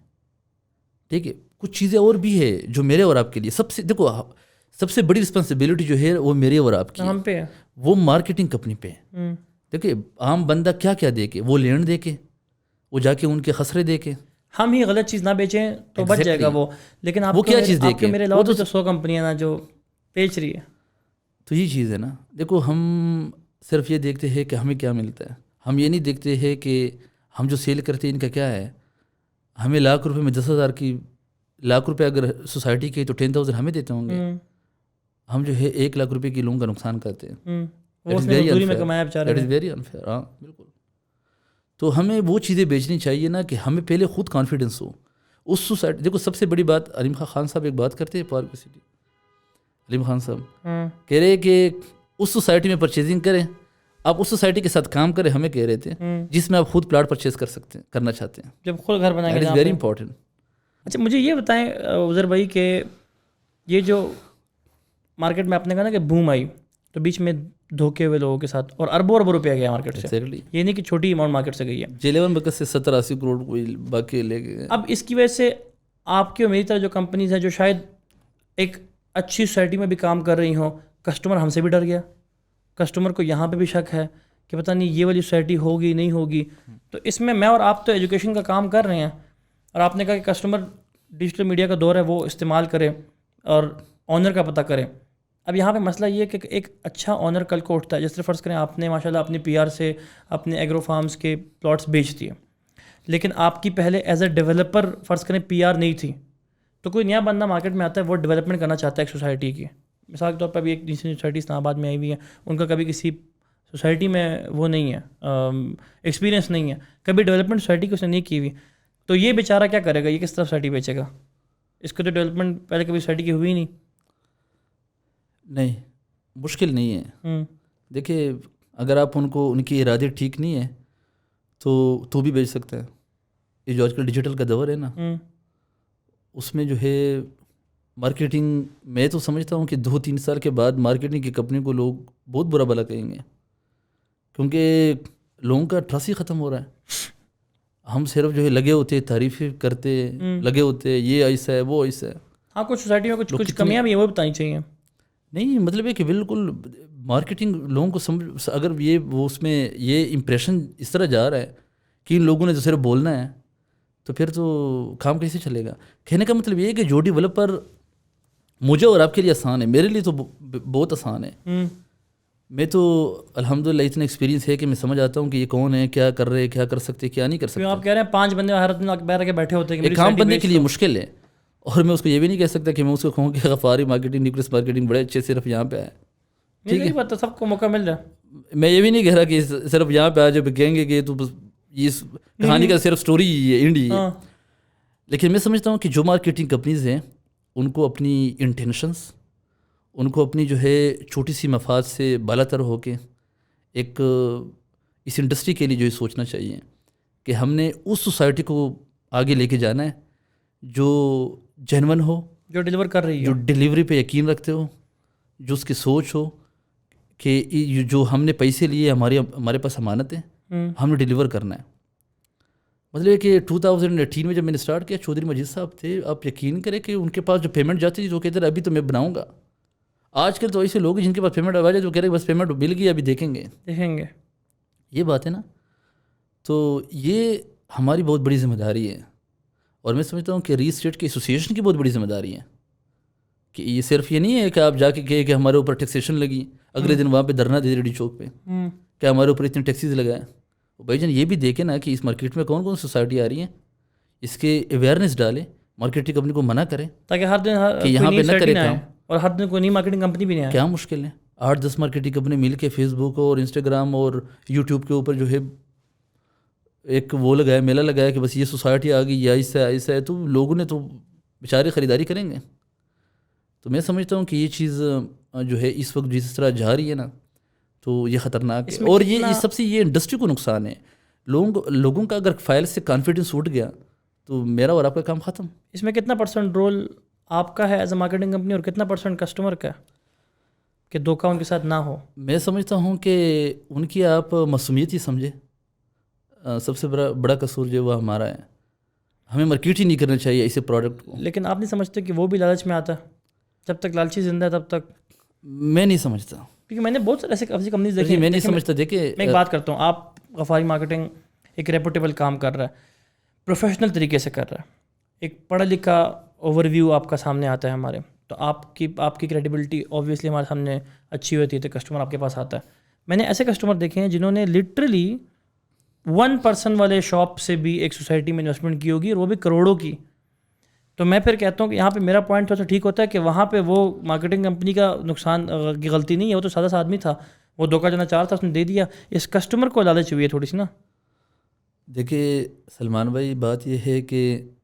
ٹھیک ہے، کچھ چیزیں اور بھی ہے جو میرے اور آپ کے لیے سب سے بڑی رسپانسبلٹی جو ہے وہ میرے اور آپ کی ہم پہ ہے، وہ مارکیٹنگ کمپنی پہ. دیکھیے عام بندہ کیا کیا دیکھے، وہ لینڈ دیکھے، وہ جا کے ان کے خسرے دیکھے. ہم ہی غلط چیز نہ بیچیں تو بچ جائے گا وہ. لیکن آپ وہ کیا چیز دیکھے، میرے علاوہ تو 100 کمپنیاں نا جو بیچ رہی ہے. تو یہ چیز ہے نا. دیکھو ہم صرف یہ دیکھتے ہیں کہ ہمیں کیا ملتا ہے، ہم یہ نہیں دیکھتے ہیں کہ ہم جو سیل کرتے ہیں ان کا کیا ہے. ہمیں ₹1,00,000 میں 10,000 کی ₹1,00,000 اگر سوسائٹی کی تو 10,000 ہمیں دیتے ہوں گے. ہم جو ہے ₹1,00,000 کی لوگوں کا نقصان کرتے ہیں. That is very unfair. ہاں بالکل. تو ہمیں وہ چیزیں بیچنی چاہیے نا کہ ہمیں پہلے خود کانفیڈنس ہو اس سوسائٹی. دیکھو سب سے بڑی بات، علیم خان صاحب ایک بات کرتے ہیں پارک سٹی، علیم خان صاحب کہہ رہے کہ اس سوسائٹی میں پرچیزنگ کریں، آپ اس سوسائٹی کے ساتھ کام کریں، ہمیں کہہ رہے تھے، جس میں آپ خود پلاٹ پرچیز کرنا چاہتے ہیں، جب خود گھر بنائیں گے. That is very important. اچھا مجھے یہ بتائیں عذر بھائی کہ یہ جو مارکیٹ میں آپ نے کہا نا کہ بوم آئی تو بیچ میں دھوکے ہوئے لوگوں کے ساتھ اور اربوں روپے گیا مارکیٹ سے. ایگزیکٹلی یہ نہیں کہ چھوٹی اماؤنٹ مارکیٹ سے گئی ہے. J11 بکس سے 70-80 کروڑ کوئی باقی لے گئے. اب اس کی وجہ سے آپ کی اور میری طرح جو کمپنیز ہیں جو شاید ایک اچھی سوسائٹی میں بھی کام کر رہی ہوں, کسٹمر ہم سے بھی ڈر گیا, کسٹمر کو یہاں پہ بھی شک ہے کہ پتہ نہیں یہ والی سوسائٹی ہوگی نہیں ہوگی. تو اس میں میں اور آپ تو ایجوکیشن کا کام کر رہے ہیں, اور آپ نے کہا کہ کسٹمر ڈیجیٹل میڈیا کا دور ہے وہ استعمال کرے اور آنر کا پتہ کرے. اب یہاں پہ مسئلہ یہ ہے کہ ایک اچھا آنر کل کو اٹھتا ہے, جس طرح فرض کریں آپ نے ماشاءاللہ اپنی پی آر سے اپنے ایگرو فارمز کے پلاٹس بیچ دیے, لیکن آپ کی پہلے ایز اے ڈیولپر فرض کریں پی آر نہیں تھی, تو کوئی نیا بندہ مارکیٹ میں آتا ہے وہ ڈیولپمنٹ کرنا چاہتا ہے ایک سوسائٹی کی. مثال کے طور پر ابھی ایک دوسری سوسائٹی اسلام آباد میں آئی ہوئی ہے, ان کا کبھی کسی سوسائٹی میں وہ نہیں ہے, ایکسپیرینس نہیں ہے, کبھی ڈیولپمنٹ سوسائٹی کی اس نے نہیں کی ہوئی, تو یہ بیچارہ کیا کرے گا, یہ کس طرح سوسائٹی بیچے گا, اس کو تو ڈیولپمنٹ پہلے کبھی سوسائٹی کی ہوئی نہیں. نہیں مشکل نہیں ہے. دیکھیے اگر آپ ان کو ان کی ارادے ٹھیک نہیں ہے تو بھی بیچ سکتا ہے. یہ جو آج کل ڈیجیٹل کا دور ہے نا, اس میں جو ہے مارکیٹنگ, میں تو سمجھتا ہوں کہ 2-3 سال کے بعد مارکیٹنگ کی کمپنی کو لوگ بہت برا بھلا کہیں گے, کیونکہ لوگوں کا ٹرسٹ ہی ختم ہو رہا ہے. ہم صرف جو ہے لگے ہوتے تعریفیں کرتے لگے ہوتے, یہ ایسا ہے وہ ایسا ہے. ہاں کچھ سوسائٹی میں کچھ کمیاں بھی ہیں وہ بتانی چاہیے. نہیں مطلب ہے کہ بالکل مارکیٹنگ لوگوں کو سمجھ, اگر یہ وہ اس میں یہ امپریشن اس طرح جا رہا ہے کہ ان لوگوں نے تو صرف بولنا ہے, تو پھر تو کام کیسے چلے گا. کہنے کا مطلب یہ ہے کہ جو ڈیولپر مجھے اور آپ کے لیے آسان ہے, میرے لیے تو بہت آسان ہے. میں تو الحمدللہ اتنا ایکسپیرینس ہے کہ میں سمجھ آتا ہوں کہ یہ کون ہے, کیا کر رہے, کیا کر سکتے, کیا نہیں کر سکتے. آپ کہہ رہے ہیں 5 بندے ہر دن بیٹھے ہوتے ہیں, ایک کام بننے کے لیے مشکل ہے, اور میں اس کو یہ بھی نہیں کہہ سکتا کہ میں اس کو کہوں کہ غفاری مارکیٹنگ نیوکلس مارکیٹنگ بڑے اچھے صرف یہاں پہ آئے. ٹھیک ہے, بات سب کو موقع مل رہا ہے. میں یہ بھی نہیں کہہ رہا کہ صرف یہاں پہ آ جب کہیں گے کہ تو یہ کہانی کا صرف سٹوری ہے انڈی ہے. لیکن میں سمجھتا ہوں کہ جو مارکیٹنگ کمپنیز ہیں ان کو اپنی انٹینشنس, ان کو اپنی جو ہے چھوٹی سی مفاد سے بالا تر ہو کے ایک اس انڈسٹری کے لیے جو ہے سوچنا چاہیے کہ ہم نے اس سوسائٹی کو آگے لے کے جانا ہے جو جینون ہو, جو ڈیلیور کر رہی ہے, جو ڈیلیوری پہ یقین رکھتے ہو, جو اس کی سوچ ہو کہ جو ہم نے پیسے لیے ہمارے پاس امانت ہے, ہم نے ڈیلیور کرنا ہے. مطلب ہے کہ 2018 میں جب میں نے اسٹارٹ کیا, چودھری مجید صاحب تھے, آپ یقین کریں کہ ان کے پاس جو پیمنٹ جاتی تھی تو کہتے رہے ابھی تو میں بناؤں گا. آج کل تو ایسے لوگ ہیں جن کے پاس پیمنٹ آ جائے تو کہہ رہے بس پیمنٹ مل گئی ابھی دیکھیں گے. یہ بات ہے نا. تو یہ ہماری بہت بڑی ذمہ داری ہے, اور میں سمجھتا ہوں کہ ری اسٹیٹ کی ایسوسیشن کی بہت بڑی ذمہ داری ہے کہ یہ صرف یہ نہیں ہے کہ آپ جا کے کہے کہ ہمارے اوپر ٹیکسیشن لگی, اگلے دن وہاں پہ دھرنا دے ریڈی چوک پہ کہ ہمارے اوپر اتنے ٹیکسیز لگائے. بھائی جان یہ بھی دیکھیں نا کہ اس مارکیٹ میں کون کون سوسائٹی آ رہی ہیں, اس کے اویئرنیس ڈالیں, مارکیٹنگ کمپنی کو منع کریں تاکہ ہر دن کہ یہاں پہ نہ کرے کام, اور ہر دن کوئی نئی مارکیٹنگ کمپنی بھی نہیں آئے. کیا مشکل ہے 8-10 مارکیٹنگ کمپنی مل کے فیس بک اور انسٹاگرام اور یوٹیوب کے اوپر جو ہے ایک وہ لگایا, میلہ لگایا کہ بس یہ سوسائٹی آ گئی یا ایسا ایسا ہے, تو لوگوں نے تو بیچارے خریداری کریں گے. تو میں سمجھتا ہوں کہ یہ چیز جو ہے اس وقت جس طرح جا رہی ہے نا, تو یہ خطرناک ہے, اور یہ سب سے یہ انڈسٹری کو نقصان ہے. لوگوں کا اگر فائل سے کانفیڈنس اٹھ گیا تو میرا اور آپ کا کام ختم. اس میں کتنا % رول آپ کا ہے ایز اے مارکیٹنگ کمپنی, اور کتنا % کسٹمر کا کہ دھوکہ ان کے ساتھ نہ ہو؟ میں سمجھتا ہوں کہ ان کی آپ معصومیت ہی سمجھے, سب سے بڑا قصور جو وہ ہمارا ہے. ہمیں مارکیٹ ہی نہیں کرنا چاہیے ایسے پروڈکٹ کو. لیکن آپ نہیں سمجھتے کہ وہ بھی لالچ میں آتا ہے؟ جب تک لالچی زندہ ہے تب تک. میں نہیں سمجھتا, کیونکہ میں نے بہت سارے ایسی کمپنیز دیکھی. میں نہیں سمجھتا. دیکھیں میں ایک بات کرتا ہوں, آپ غفاری مارکیٹنگ ایک ریپوٹیبل کام کر رہا ہے, پروفیشنل طریقے سے کر رہا ہے, ایک پڑھا لکھا اوور ویو آپ کا سامنے آتا ہے ہمارے, تو آپ کی کریڈیبلٹی اوبویسلی ہمارے سامنے اچھی ہوتی ہے, تو کسٹمر آپ کے پاس آتا ہے. میں نے ایسے کسٹمر دیکھے ہیں جنہوں نے لٹرلی 1% والے شاپ سے بھی ایک سوسائٹی میں انویسٹمنٹ کی ہوگی, اور وہ بھی کروڑوں کی. تو میں پھر کہتا ہوں کہ یہاں پہ میرا پوائنٹ تھوڑا سا ٹھیک ہوتا ہے کہ وہاں پہ وہ مارکیٹنگ کمپنی کا نقصان کی غلطی نہیں ہے, وہ تو سادہ سا آدمی تھا, وہ دھوکہ دینا چاہ رہا تھا, اس نے دے دیا. اس کسٹمر کو لالچ ہوئی ہے تھوڑی سی نا. دیکھیے سلمان بھائی, بات یہ ہے کہ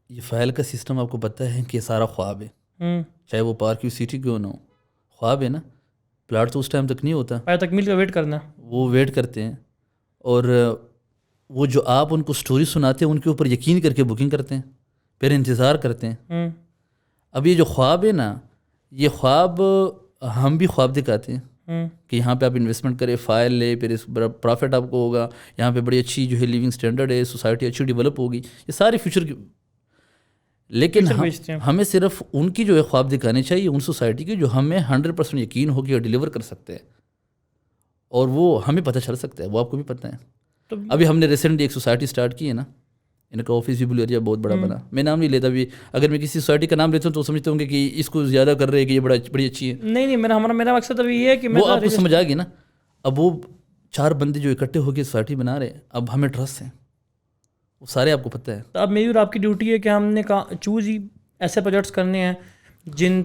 یہ فائل کا سسٹم آپ کو پتہ ہے کہ سارا خواب ہے, چاہے وہ پارک کی سٹی کیوں نہ ہو, خواب ہے نا. پلاٹ تو اس ٹائم تک نہیں ہوتا, تکمیل کا ویٹ کرنا, وہ ویٹ کرتے ہیں, اور وہ جو آپ ان کو سٹوری سناتے ہیں ان کے اوپر یقین کر کے بکنگ کرتے ہیں, پھر انتظار کرتے ہیں. اب یہ جو خواب ہے نا, یہ خواب ہم بھی خواب دکھاتے ہیں کہ یہاں پہ آپ انویسٹمنٹ کریں, فائل لے, پھر اس بڑا پروفٹ آپ کو ہوگا, یہاں پہ بڑی اچھی جو ہے لیونگ اسٹینڈرڈ ہے, سوسائٹی اچھی ڈیولپ ہوگی, یہ سارے فیوچر کی. لیکن ہمیں صرف ان کی جو ہے خواب دکھانے چاہیے, ان سوسائٹی کی جو ہمیں 100% یقین ہوگی اور ڈیلیور کر سکتے ہیں, اور وہ ہمیں پتہ چل سکتا ہے, وہ آپ کو بھی پتہ ہے. ابھی ہم نے ریسنٹلی ایک سوسائٹی اسٹارٹ کی ہے نا, ان کا آفس بھی بلو ایریا بہت بڑا بنا. میں نام نہیں لیتا, بھی اگر میں کسی سوسائٹی کا نام لیتا ہوں تو سمجھتے ہوں گے کہ اس کو زیادہ کر رہے ہیں کہ یہ بڑی اچھی ہے. نہیں, میرا مقصد ابھی یہ ہے کہ وہ آپ کو سمجھ آ گئی نا. اب وہ 4 بندے جو اکٹھے ہو کے سوسائٹی بنا رہے ہیں, اب ہمیں ٹرسٹ ہے, وہ سارے آپ کو پتہ ہے. تو اب میری اور آپ کی ڈیوٹی ہے کہ ہم نے چوز ہی ایسے پروجیکٹس کرنے ہیں جن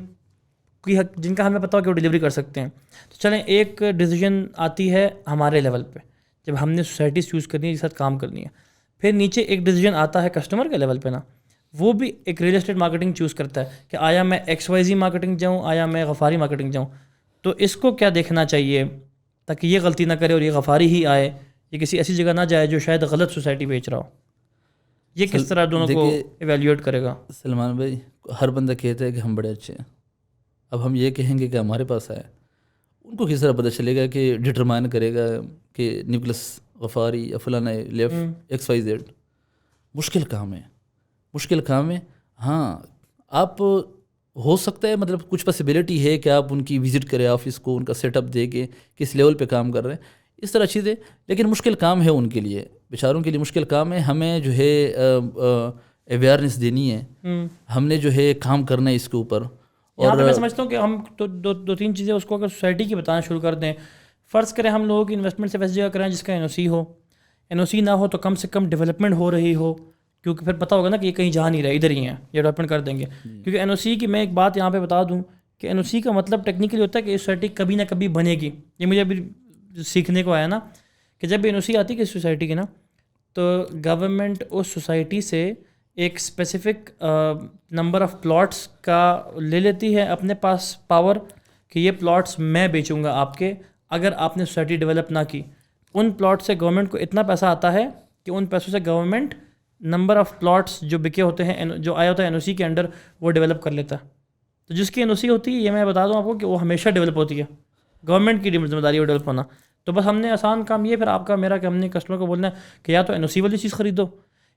کا ہمیں پتہ ہو کہ وہ ڈیلیوری کر سکتے ہیں. تو چلیں, ایک ڈیسیجن آتی ہے ہمارے لیول پہ جب ہم نے سوسائٹیز چوز کرنی ہے, جس ساتھ کام کرنی ہے. پھر نیچے ایک ڈیسیجن آتا ہے کسٹمر کے لیول پہ نا, وہ بھی ایک ریئل اسٹیٹ مارکیٹنگ چوز کرتا ہے کہ آیا میں XYZ مارکیٹنگ جاؤں, آیا میں غفاری مارکیٹنگ جاؤں. تو اس کو کیا دیکھنا چاہیے تاکہ یہ غلطی نہ کرے اور یہ غفاری ہی آئے, یہ کسی ایسی جگہ نہ جائے جو شاید غلط سوسائٹی بیچ رہا ہو. یہ کس طرح دونوں کو ایویلیویٹ کرے گا؟ سلمان بھائی, ہر بندہ کہتا ہے کہ ہم بڑے اچھے ہیں. اب ہم یہ کہیں گے کہ ہمارے پاس آئے, ان کو کس طرح پتہ چلے گا کہ ڈٹرمائن کرے گا کہ نیکولس غفاری یا فلانا لیفٹ XYZ. مشکل کام ہے. ہاں, آپ ہو سکتا ہے مطلب کچھ پاسبلٹی ہے کہ آپ ان کی وزٹ کریں آفس کو, ان کا سیٹ اپ دے کے کس لیول پہ کام کر رہے ہیں, اس طرح چیزیں. لیکن مشکل کام ہے ان کے لیے, بیچاروں کے لیے مشکل کام ہے. ہمیں جو ہے اویئرنیس دینی ہے, ہم نے جو ہے کام کرنا ہے اس کے اوپر. اور میں سمجھتا ہوں کہ ہم دو تین چیزیں اس کو اگر سوسائٹی کی بتانا شروع کر دیں. فرض کریں ہم لوگوں کی انویسٹمنٹ سے ویسی جگہ کریں جس کا NOC ہو, NOC نہ ہو تو کم سے کم ڈیولپمنٹ ہو رہی ہو, کیونکہ پھر پتہ ہوگا نا کہ یہ کہیں جا نہیں رہا, ادھر ہی ہیں, یہ ڈیولپمنٹ کر دیں گے. کیونکہ NOC کی میں ایک بات یہاں پہ بتا دوں کہ NOC کا مطلب ٹیکنیکلی ہوتا ہے کہ یہ سوسائٹی کبھی نہ کبھی بنے گی. یہ مجھے ابھی سیکھنے کو آیا نا کہ جب NOC آتی ہے کسی سوسائٹی کی نا, تو گورنمنٹ اس سوسائٹی سے ایک اسپیسیفک نمبر آف پلاٹس کا لے لیتی ہے اپنے پاس پاور کہ یہ پلاٹس میں بیچوں گا آپ کے, اگر آپ نے سوسائٹی ڈیولپ نہ کی. ان پلاٹ سے گورنمنٹ کو اتنا پیسہ آتا ہے کہ ان پیسوں سے گورنمنٹ نمبر آف پلاٹس جو بکے ہوتے ہیں, جو آیا ہوتا ہے NOC کے انڈر, وہ ڈیولپ کر لیتا ہے. تو جس کی NOC ہوتی ہے, یہ میں بتا دوں آپ کو کہ وہ ہمیشہ ڈیولپ ہوتی ہے, گورنمنٹ کی ذمہ داری ہے وہ ڈیولپ ہونا. تو بس ہم نے آسان کام یہ پھر آپ کا میرا کہ ہم نے کسٹمر کو بولنا ہے کہ یا تو NOC والی چیز خریدو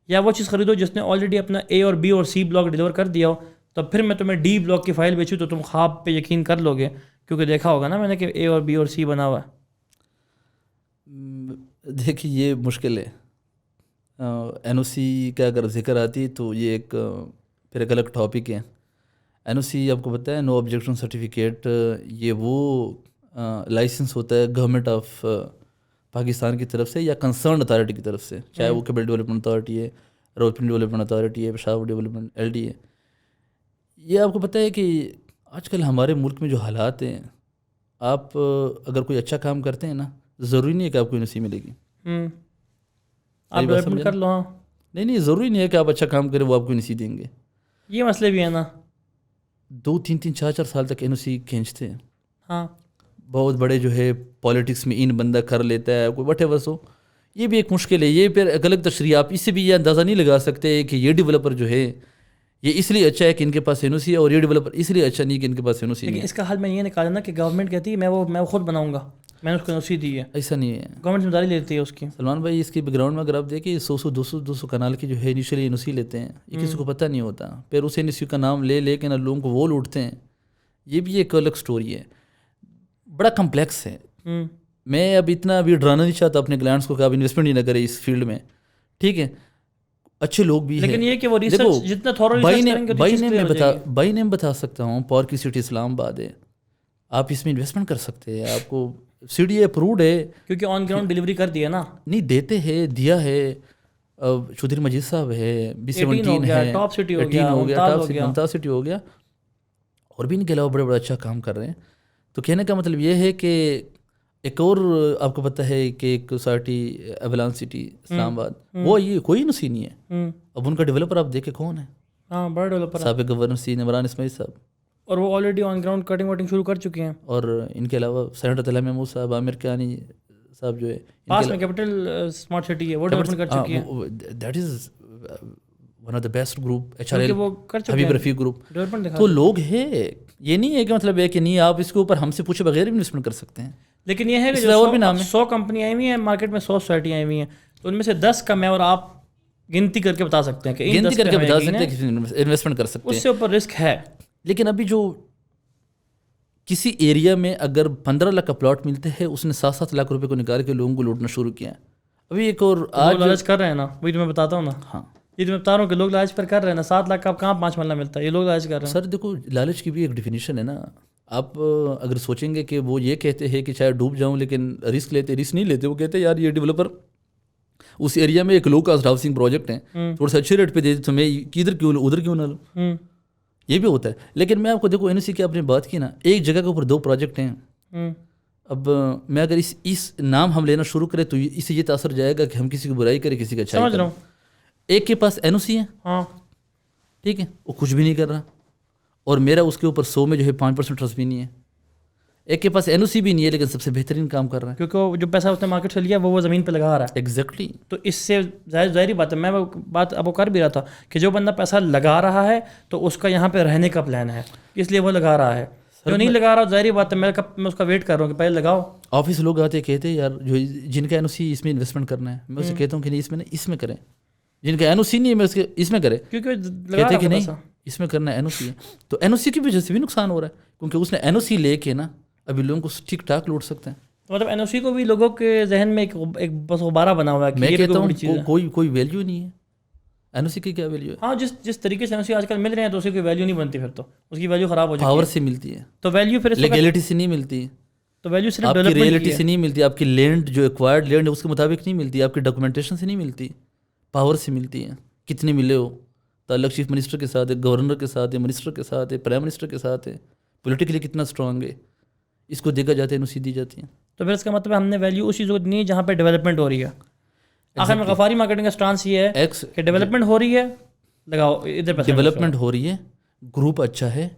یا وہ چیز خریدو جس نے آلریڈی اپنا A اور B اور C بلاک ڈیلیور کر دیا ہو. تو پھر میں تمہیں D بلاک کی فائل بیچوں تو تم خواب پہ یقین کر لو گے, کیونکہ دیکھا ہوگا نا میں نے کہ A اور B اور C بنا ہوا ہے. دیکھیے یہ مشکل ہے. NOC کا اگر ذکر آتی تو یہ ایک پھر ایک الگ ٹاپک ہے. NOC آپ کو پتہ ہے, نو آبجیکشن سرٹیفکیٹ, یہ وہ لائسنس ہوتا ہے گورنمنٹ آف پاکستان کی طرف سے یا کنسرنڈ اتھارٹی کی طرف سے, چاہے وہ کیبل ڈیولپمنٹ اتھارٹی ہے, راولپنڈی ڈیولپمنٹ اتھارٹی ہے, پشاور ڈیولپمنٹ LD ہے. یہ آپ کو پتہ ہے کہ آج کل ہمارے ملک میں جو حالات ہیں, آپ اگر کوئی اچھا کام کرتے ہیں نا, ضروری نہیں ہے کہ آپ کو NOC ملے گی. آپ ڈیولپمنٹ کر لو. ہاں, نہیں, ضروری نہیں ہے کہ آپ اچھا کام کریں وہ آپ کو NOC دیں گے. یہ مسئلے بھی ہیں نا, 2-3 4 سال تک NOC کھینچتے ہیں. ہاں, بہت بڑے جو ہے پالیٹکس میں ان بندہ کر لیتا ہے, کوئی بٹے بس ہو. یہ بھی ایک مشکل ہے. یہ پھر ایک الگ تشریح, آپ اس سے بھی یہ اندازہ نہیں لگا سکتے کہ یہ ڈیولپر جو ہے یہ اس لیے اچھا ہے کہ ان کے پاس NOC ہے, اور یہ ڈیولپر اس لیے اچھا نہیں کہ ان کے پاس NOC نہیں ہے. اس کا حل میں یہ نکالا نا کہ گورنمنٹ کہتی ہے میں خود بناؤں گا, میں نے اس کو NOC دی ہے. ایسا نہیں ہے, گورنمنٹ ذمہ داری لیتی ہے اس کی. سلمان بھائی, اس کے بیک گراؤنڈ میں اگر آپ دیکھیں 100-200 کنال کی جو ہے انیشلی NOC لیتے ہیں, یہ کسی کو پتہ نہیں ہوتا. پھر اس NOC کا نام لے کے نا لوگوں کو وہ لوٹتے ہیں. یہ بھی ایک الگ سٹوری ہے, بڑا کمپلیکس ہے. میں اب اتنا ابھی ڈرانا نہیں چاہتا اپنے کلائنٹس کو کہ آپ انویسٹمنٹ ہی نہ کریں اس فیلڈ میں, ٹھیک ہے, اچھے لوگ بھی ہیں. لیکن یہ کہ وہ ریسرچ جتنا تھورو ریسرچ کریں گے بائی نیم بتا سکتا ہوں, پاور کی سٹی اسلام آباد ہے, آپ اس میں انویسٹمنٹ کر سکتے ہیں. آپ کو CDA اپروڈ ہے, کیونکہ آن گراؤنڈ ڈیلیوری کر دیا نا. نہیں دیتے ہیں, دیا ہے. چودھری مجید صاحب ہے, B17 ہے, ٹاپ سٹی ہو 18 ہو گیا, ٹاپ سٹی ممتاز سٹی ہو گیا, اور بھی ان کے علاوہ بڑے اچھا کام کر رہے ہیں. تو کہنے کا مطلب یہ ہے کہ ایک اور آپ کو پتہ ہے کہ ایک سوسائٹی ایولان سٹی اسلام آباد, وہ یہ کوئی NOC نہیں ہے. اب ان کا ڈیولپر آپ دیکھیں کون ہے؟ ہاں, بڑا ڈیولپر سابق گورنر سی عمران اسماعیل صاحب, اور وہ آلریڈی آن گراؤنڈ کٹنگ وٹنگ شروع کر چکے ہیں. اور ان کے علاوہ سینیٹر طلحہ محمود صاحب, عامر کیانی صاحب جو ہے پاس میں کیپٹل اسمارٹ سٹی ہے, وہ ڈیولپمنٹ کر چکی ہے. That is one of the best group HRL وہ کر چکے حبیب ہیں رفیق گروپ. ڈیولپمنٹ دکھا. تو لوگ ہے, یہ نہیں ہے کہ مطلب ہے کہ نہیں آپ اس کے اوپر ہم سے پوچھے بغیر انویسٹمنٹ کر سکتے ہیں. لیکن یہ ہے کہ اور بھی نام ہے 100 کمپنی آئی ہوئی ہیں مارکیٹ میں, 100 سوسائٹیاں آئی ہوئی ہیں, تو ان میں سے 10 کا میں اور آپ گنتی کر کے بتا سکتے ہیں کہ گنتی کر کے بتا سکتے ہیں کہ انویسٹمنٹ کر سکتے ہیں. اس سے اوپر رسک ہے. لیکن ابھی جو کسی ایریا میں اگر 15 لاکھ کا پلاٹ ملتے ہیں, اس نے 7-7 لاکھ روپے کو نکال کے لوگوں کو لوٹنا شروع کیا ہے. ابھی ایک اور آج لالچ کر رہے ہیں نا, وہی تو میں بتاتا ہوں نا. ہاں یہ تو میں بتا رہا ہوں کہ لوگ لالچ پر کر رہے ہیں نا. 7 لاکھ کا آپ کہاں 5 ملنا ملتا ہے, یہ لوگ لالچ کر رہے ہیں. سر دیکھو لالچ کی بھی ایک ڈیفینیشن ہے نا. آپ اگر سوچیں گے کہ وہ یہ کہتے ہیں کہ چاہے ڈوب جاؤں لیکن رسک نہیں لیتے. وہ کہتے ہیں یار یہ ڈیولپر اس ایریا میں ایک لو کاسٹ ہاؤسنگ پروجیکٹ ہے, تھوڑا سا اچھے ریٹ پہ دے تو میں کدھر کیوں ادھر کیوں نہ لوں. یہ بھی ہوتا ہے. لیکن میں آپ کو دیکھو NOC کی آپ نے بات کی نا, ایک جگہ کے اوپر 2 پروجیکٹ ہیں. اب میں اگر اس نام ہم لینا شروع کریں تو اس سے یہ تاثر جائے گا کہ ہم کسی کی برائی کریں, کسی کا اچھائی کریں. ایک کے پاس NOC ہے, ہاں ٹھیک ہے, وہ کچھ بھی نہیں کر رہا, اور میرا اس کے اوپر 100 میں جو ہے 5% ٹرسٹ بھی نہیں ہے. ایک کے پاس NOC بھی نہیں ہے لیکن سب سے بہترین کام کر رہا ہے, کیونکہ جو پیسہ اس نے مارکیٹ سے لیا وہ زمین پہ لگا رہا ہے. ایگزیکٹلی. تو اس سے ظاہری بات ہے, میں وہ بات اب وہ کر بھی رہا تھا کہ جو بندہ پیسہ لگا رہا ہے تو اس کا یہاں پہ رہنے کا پلان ہے, اس لیے وہ لگا رہا ہے. جو نہیں لگا رہا, ظاہری بات ہے میں اس کا ویٹ کر رہا ہوں کہ پہلے لگاؤ. آفس لوگ آتے کہتے ہیں یار جو جن کا NOC اس میں انویسٹمنٹ کرنا ہے, میں اسے کہتا ہوں کہ نہیں اس میں کریں. جن کا NOC نہیں ہے میں اس میں کریں, کیونکہ کہتے ہیں کہ نہیں اس میں کرنا ہے NOC ہے. تو NOC کی وجہ سے بھی نقصان ہو رہا ہے, کیونکہ اس نے NOC لے کے نا ابھی لوگوں کو ٹھیک ٹھاک لوٹ سکتے ہیں. مطلب NOC کو بھی لوگوں کے ذہن میں ایک بس غبارہ بنا ہوا ہے. میں کہتا ہوں کوئی ویلیو نہیں ہے NOC کی. کیا ویلیو ہے؟ ہاں جس طریقے سے NOC آج کل مل رہے ہیں تو اس کی کوئی ویلیو نہیں بنتی, پھر تو اس کی ویلیو خراب ہو جاتی ہے. پاور سے ملتی ہے تو ویلیو پھر لیگلٹی سے نہیں ملتی, تو ویلیو صرف آپ کی ڈیولپمنٹ ریئلٹی سے نہیں ملتی, آپ کی لینڈ جو ایکوائرڈ لینڈ ہے اس کے مطابق نہیں ملتی, آپ کی ڈاکومنٹیشن سے نہیں ملتی, پاور سے ملتی ہے. کتنے ملے ہو, تعلق چیف منسٹر کے ساتھ ہے, گورنر کے ساتھ ہے, منسٹر کے ساتھ ہے, پرائم منسٹر کے ساتھ ہے, پولیٹیکلی کتنا اسٹرانگ ہے, اس کو دیکھا جاتا ہے, NOC دی جاتی ہے. تو پھر اس کا مطلب ہم نے ویلیو اس چیزوں کو نہیں جہاں پہ ڈیولپمنٹ ہو رہی ہے. آخر میں غفاری مارکیٹنگ کا اسٹانس یہ ہے کہ ڈیولپمنٹ ہو رہی ہے, لگاؤ ادھر پہ. ڈیولپمنٹ ہو رہی ہے, گروپ اچھا ہے,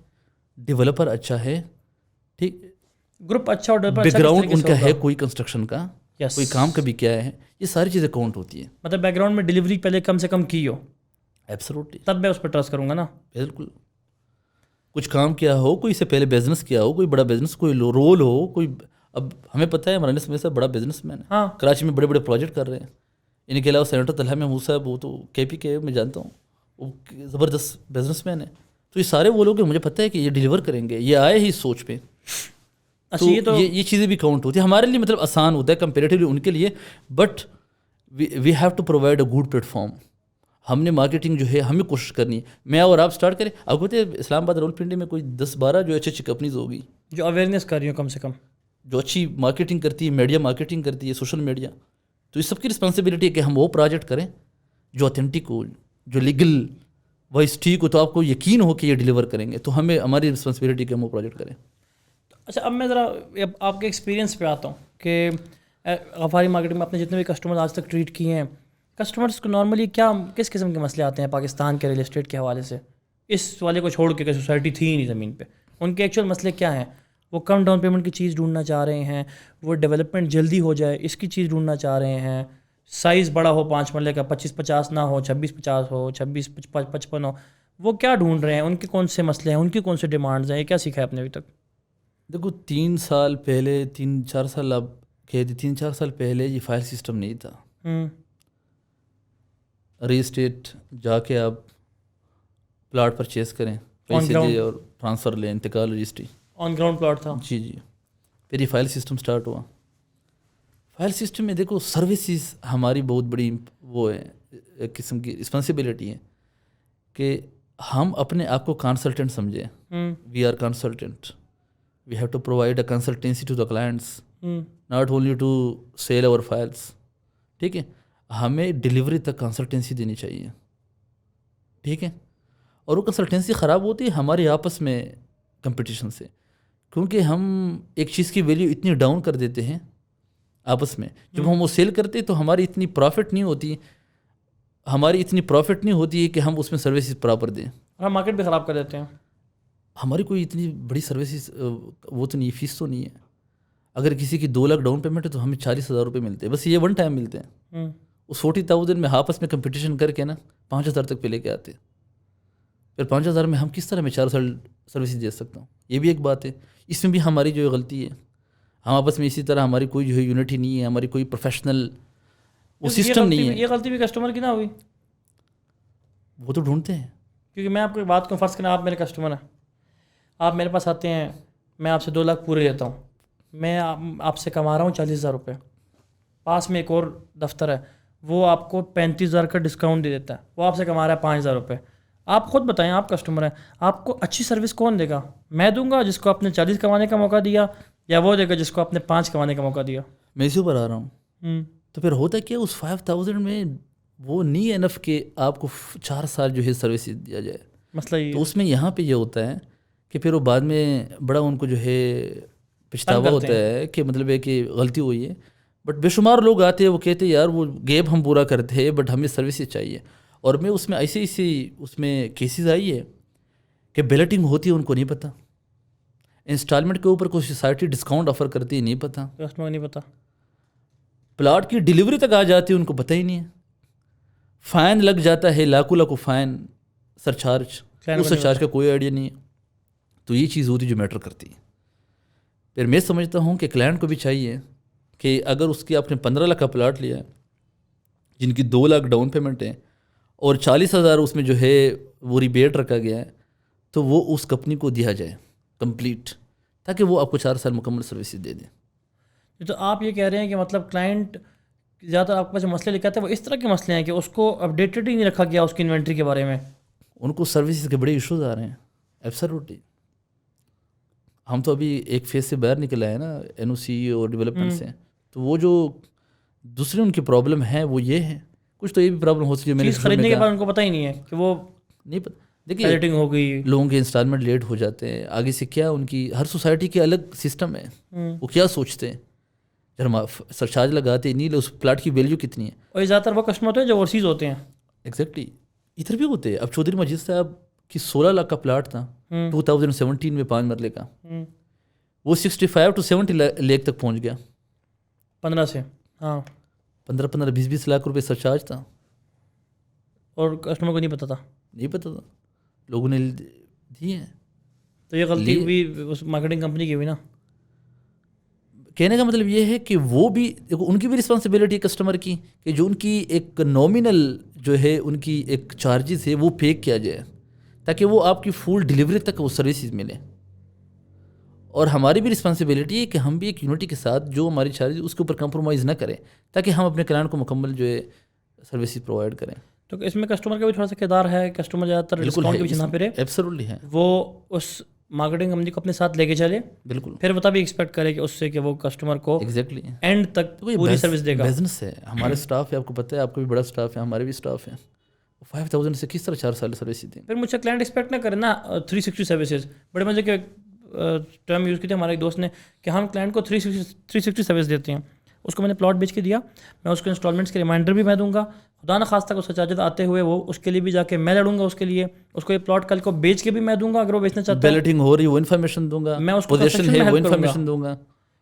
ڈیولپر اچھا ہے, ٹھیک, گروپ اچھا اور ڈیولپر بیک گراؤنڈ ان کا ہے کوئی کنسٹرکشن کا, کوئی کام کبھی کیا ہے, یہ ساری چیزیں کاؤنٹ ہوتی ہیں. مطلب بیک گراؤنڈ میں ڈلیوری پہلے کم سے کم کی ہو, ایبسولوٹلی, تب میں اس پہ ٹرسٹ کروں گا نا. بالکل. کچھ کام کیا ہو, کوئی سے پہلے بزنس کیا ہو, کوئی بڑا بزنس, کوئی رول ہو, کوئی. اب ہمیں پتہ ہے عمران اسماعیل صاحب بڑا بزنس مین ہے, ہاں کراچی میں بڑے بڑے پروجیکٹ کر رہے ہیں. ان کے علاوہ سینیٹر طلحہ محمود صاحب, وہ تو KPK میں جانتا ہوں, وہ زبردست بزنس مین ہے. تو یہ سارے وہ لوگ ہیں, مجھے پتہ ہے کہ یہ ڈیلیور کریں گے, یہ آئے ہی اس سوچ پہ. تو یہ چیزیں بھی کاؤنٹ ہوتی ہیں ہمارے لیے, مطلب آسان ہوتا ہے کمپیریٹیولی ان کے لیے, but we have to provide a good platform. ہم نے مارکیٹنگ جو ہے ہمیں کوشش کرنی ہے, میں اور آپ اسٹارٹ کریں. آپ کو پتہ ہے اسلام آباد راولپنڈی میں کوئی 10-12 جو اچھی کمپنیز ہوگی جو اویئرنیس کر رہی ہوں, کم سے کم جو اچھی مارکیٹنگ کرتی ہے, میڈیا مارکیٹنگ کرتی ہے, سوشل میڈیا. تو اس سب کی رسپانسبلٹی ہے کہ ہم وہ پروجیکٹ کریں جو اوتھینٹک ہو, جو لیگل وائز ٹھیک ہو, تو آپ کو یقین ہو کہ یہ ڈیلیور کریں گے. تو ہمیں ہماری رسپانسبلٹی کہ ہم وہ پروجیکٹ کریں. اچھا, اب میں ذرا آپ کے ایکسپیرینس پہ آتا ہوں کہ غفاری مارکیٹنگ میں آپ نے جتنے بھی کسٹمر آج تک ٹریٹ کیے ہیں, کسٹمرس کو نارملی کس قسم کے مسئلے آتے ہیں پاکستان کے ریل اسٹیٹ کے حوالے سے, اس والے کو چھوڑ کے کہ سوسائٹی تھی ہی نہیں زمین پہ, ان کے ایکچوئل مسئلے کیا ہیں؟ وہ کم ڈاؤن پیمنٹ کی چیز ڈھونڈنا چاہ رہے ہیں, وہ ڈیولپمنٹ جلدی ہو جائے اس کی چیز ڈھونڈنا چاہ رہے ہیں, سائز بڑا ہو 5 مرلے کا, 25-50 نہ ہو, 26-50 ہو, 26-55 ہو, وہ کیا ڈھونڈ رہے ہیں, ان کے کون سے مسئلے ہیں, ان کی کون سے ڈیمانڈز ہیں, یہ کیا سیکھا ہے آپ نے ابھی تک؟ دیکھو 3 سال پہلے 3-4 سال آپ کہتے 3-4 سال پہلے یہ فائل سسٹم نہیں تھا. ریل اسٹیٹ جا کے آپ پلاٹ پرچیز کریں, پیسے دیں اور ٹرانسفر لیں, انتقال رجسٹری آن گراؤنڈ پلاٹ تھا. جی. پھر یہ فائل سسٹم سٹارٹ ہوا. فائل سسٹم میں دیکھو سروسز ہماری بہت بڑی وہ ہے, ایک قسم کی رسپانسبلٹی ہے کہ ہم اپنے آپ کو کنسلٹنٹ سمجھیں. We are consultant, we have to provide a consultancy to the clients, not only to sell اور فائلس. ٹھیک ہے, ہمیں ڈلیوری تک کنسلٹینسی دینی چاہیے. ٹھیک ہے, اور وہ کنسلٹینسی خراب ہوتی ہے ہمارے آپس میں کمپٹیشن سے, کیونکہ ہم ایک چیز کی ویلیو اتنی ڈاؤن کر دیتے ہیں آپس میں. جب ہم وہ سیل کرتے تو ہماری اتنی پروفٹ نہیں ہوتی ہے کہ ہم اس میں سروسز پراپر دیں. ہم مارکیٹ بھی خراب کر دیتے ہیں. ہماری کوئی اتنی بڑی سروسز وہ تو نہیں, فیس تو نہیں ہے. اگر کسی کی 2 لاکھ ڈاؤن پیمنٹ ہے تو ہمیں 40,000 روپے ملتے ہیں, بس یہ 1 ٹائم ملتے ہیں. اس 40,000 میں آپس میں کمپٹیشن کر کے نا 5,000 تک پہ لے کے آتے. پھر 5,000 میں ہم کس طرح میں 4 سال سروس دے سکتا ہوں؟ یہ بھی ایک بات ہے. اس میں بھی ہماری جو غلطی ہے, ہم آپس میں اسی طرح ہماری کوئی جو ہے یونٹی نہیں ہے, ہماری کوئی پروفیشنل وہ سسٹم نہیں ہے. یہ غلطی بھی کسٹمر کی نہ ہوئی, وہ تو ڈھونڈتے ہیں. کیونکہ میں آپ کو ایک بات کو فرض کرنا, آپ میرے کسٹمر ہیں, آپ میرے پاس آتے ہیں, میں آپ سے 2 لاکھ پورے لیتا ہوں, میں آپ سے کما رہا ہوں 40,000 روپے, پاس میں ایک اور دفتر ہے وہ آپ کو 35,000 کا ڈسکاؤنٹ دے دیتا ہے, وہ آپ سے کما رہا ہے 5,000 روپے. آپ خود بتائیں, آپ کسٹمر ہیں, آپ کو اچھی سروس کون دے گا؟ میں دوں گا جس کو آپ نے 40 کمانے کا موقع دیا, یا وہ دے گا جس کو آپ نے 5 کمانے کا موقع دیا؟ میں اسی پر آ رہا ہوں. تو پھر ہوتا کیا, اس 5,000 میں وہ نہیں ہے انف کہ آپ کو 4 سال جو ہے سروس دیا جائے. مسئلہ یہ تو اس میں یہاں پہ یہ ہوتا ہے کہ پھر وہ بعد میں بڑا ان کو جو ہے پچھتاوا ہوتا ہے کہ مطلب ہے کہ غلطی ہوئی ہے. بٹ بے شمار لوگ آتے ہیں, وہ کہتے ہیں یار وہ گیپ ہم پورا کرتے ہیں بٹ ہمیں سروسز چاہیے. اور میں اس میں ایسی اس میں کیسز آئی ہے کہ بیلٹنگ ہوتی ہے ان کو نہیں پتہ, انسٹالمنٹ کے اوپر کوئی سوسائٹی ڈسکاؤنٹ آفر کرتی ہے نہیں پتہ, کسٹمر کو نہیں پتہ, پلاٹ کی ڈیلیوری تک آ جاتی ہے ان کو پتہ ہی نہیں ہے, فائن لگ جاتا ہے لاکھوں فائن, سرچارج, اس سرچارج کا کوئی آئیڈیا نہیں ہے. تو یہ چیز ہوتی جو میٹر کرتی ہے. پھر میں سمجھتا ہوں کہ کلائنٹ کو بھی چاہیے کہ اگر اس کی آپ نے 15 لاکھ کا پلاٹ لیا ہے جن کی 2 لاکھ ڈاؤن پیمنٹ ہے اور 40,000 اس میں جو ہے وہ ریبیٹ رکھا گیا ہے, تو وہ اس کمپنی کو دیا جائے کمپلیٹ, تاکہ وہ آپ کو 4 سال مکمل سروسز دے دیں. تو آپ یہ کہہ رہے ہیں کہ مطلب کلائنٹ زیادہ تر آپ کے پاس جو مسئلے لکھاتے ہیں وہ اس طرح کے مسئلے ہیں کہ اس کو اپڈیٹڈ ہی نہیں رکھا گیا اس کی انوینٹری کے بارے میں, ان کو سروسز کے بڑے ایشوز آ رہے ہیں. ایبسلیوٹلی. ہم تو ابھی ایک فیز سے باہر نکل آئے ہیں نا, NOC اور ڈیولپمنٹ سے, تو وہ جو دوسری ان کی پرابلم ہے وہ یہ ہے. کچھ تو یہ بھی پرابلم ہو سکتی ہے, چیز خریدنے کے بعد ان کو پتہ ہی نہیں ہے کہ وہ نہیں پتہ. دیکھیے ایڈیٹنگ ہو گئی, لوگوں کے انسٹالمنٹ لیٹ ہو جاتے ہیں, آگے سے کیا ان کی ہر سوسائٹی کے الگ سسٹم ہے, وہ کیا سوچتے ہیں جب ہم سرچارج لگاتے ہیں نہیں, اس پلاٹ کی ویلیو کتنی ہے. اور زیادہ تر وہ کسٹمر ہوتے ہیں جو اوورسیز ہوتے ہیں. ایگزیکٹلی. ادھر بھی ہوتے ہیں. اب چودھری مجید صاحب کی 16 لاکھ کا پلاٹ تھا 2017 میں 5 مرلے کا, وہ 65 to 70 لاکھ تک پہنچ گیا. 15 سے, ہاں 15-20 لاکھ روپے سرچارج تھا, اور کسٹمر کو نہیں پتہ تھا. نہیں پتہ تھا, لوگوں نے دیے ہیں. تو یہ غلطی بھی اس مارکیٹنگ کمپنی کی ہوئی نا. کہنے کا مطلب یہ ہے کہ وہ بھی ان کی بھی رسپانسبلٹی ہے کسٹمر کی, کہ جو ان کی ایک نامنل جو ہے ان کی ایک چارجز ہے وہ پے کیا جائے, تاکہ وہ آپ کی فل ڈیلیوری تک وہ سروسز ملیں. اور ہماری بھی رسپانسبلٹی ہے کہ ہم بھی ایک یونٹی کے ساتھ جو ہماری چارجز اس کے اوپر کمپرومائز نہ کریں, تاکہ ہم اپنے کلائنٹ کو مکمل جو ہے سروسز پرووائڈ کریں. تو اس میں کسٹمر کا بھی تھوڑا سا کردار ہے, کسٹمر زیادہ تر ڈسکاؤنٹ کے پیچھے نہ پھرے, ایبسلیوٹلی ہے, وہ اس مارکیٹنگ کمپنی کو اپنے ساتھ لے کے چلے, بالکل, پھر وہ تبھی ایکسپیکٹ کرے کہ اس سے کہ وہ کسٹمر کو ایگزیکٹلی اینڈ تک پوری سروس دے گا. بزنس ہے, ہمارے اسٹاف ہے, آپ کو پتہ ہے, آپ کو بھی بڑا اسٹاف ہے, ہمارے بھی اسٹاف ہے. 5,000 سے کس طرح 4 سال سروس دیں. پھر مجھ سے کلائنٹ ایکسپیکٹ نہ کرے نا 360 سروسز. بڑے مزے کے ٹرم یوز کی تھی ہمارے ایک دوست نے کہ ہم کلائنٹ کو 360 سروس دیتے ہیں. اس کو میں نے پلاٹ بیچ کے دیا, میں اس کو انسٹالمنٹس کے ریمائنڈر بھی میں دوں گا, خدا نہ خواستہ اس چارجز آتے ہوئے وہ اس کے لیے بھی جا کے میں لڑوں گا, اس کے لیے اس کو یہ پلاٹ کل کو بیچ کے بھی میں دوں گا اگر وہ بیچنا چاہتا ہے, بیلٹنگ ہو رہی ہے وہ انفارمیشن دوں گا, میں اس کو پوزیشن ہے وہ انفارمیشن دوں گا,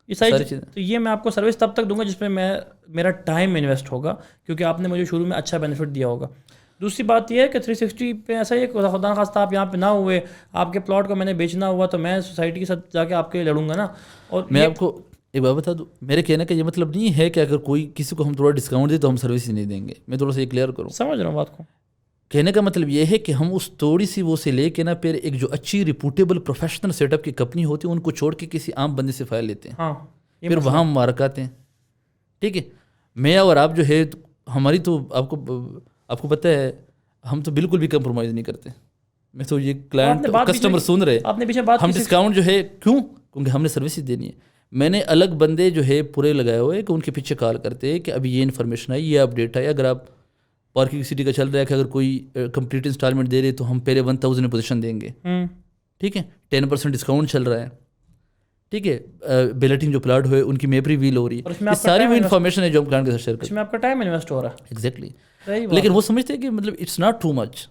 یہ ساری چیزیں. تو یہ میں آپ کو سروس تب تک دوں گا جس میں میرا ٹائم انویسٹ ہوگا, کیونکہ آپ نے مجھے شروع میں اچھا بینیفٹ دیا ہوگا. دوسری بات یہ ہے کہ 360 پہ ایسا ہی ہے کہ خدا نخواستہ آپ یہاں پہ نہ ہوئے, آپ کے پلاٹ کو میں نے بیچنا ہوا تو میں سوسائٹی کے ساتھ جا کے آپ کے لڑوں گا نا. اور میں آپ کو ایک بات بتا دوں, میرے کہنے کا یہ مطلب نہیں ہے کہ اگر کوئی کسی کو ہم تھوڑا ڈسکاؤنٹ دیں تو ہم سروس ہی نہیں دیں گے. میں تھوڑا سا یہ کلیئر کروں, سمجھ رہا ہوں بات کو. کہنے کا مطلب یہ ہے کہ ہم اس تھوڑی سی وہ سے لے کے نا پھر ایک جو اچھی ریپوٹیبل پروفیشنل سیٹ اپ کی کمپنی ہوتی ہے ان کو چھوڑ کے کسی عام بندے سے فائل لیتے ہیں, ہاں پھر وہاں مارکاتے ہیں. ٹھیک ہے, میں اور آپ جو ہے ہماری تو آپ کو پتہ ہے ہم تو بالکل بھی کمپرومائز نہیں کرتے. میں تو یہ کلائنٹ کسٹمر سن رہے, آپ نے پیچھے بات ہم ڈسکاؤنٹ جو ہے کیوں, کیونکہ ہم نے سروسز دینی ہے. میں نے الگ بندے جو ہے پورے لگائے ہوئے کہ ان کے پیچھے کال کرتے ہیں کہ ابھی یہ انفارمیشن آئی, یہ اپڈیٹ آئی, اگر آپ پارکنگ سٹی کا چل رہا ہے کہ اگر کوئی کمپلیٹ انسٹالمنٹ دے رہے تو ہم پہلے 1,000 پوزیشن دیں گے. ٹھیک ہے, 10% ڈسکاؤنٹ چل رہا ہے. ٹھیک ہے, بیلٹنگ جو پلاٹ ہوئے ان کی میپ ریویل ہو رہی ہے, یہ ساری وہ انفارمیشن ہے جو ہم کلائنٹ کے ساتھ شیئر کرتے ہیں. اس میں آپ کا ٹائم انویسٹ ہو رہا ہے. ایگزیکٹلی. لیکن وہ سمجھتے ہیں کہ مطلب اٹس ناٹ ٹو مچ.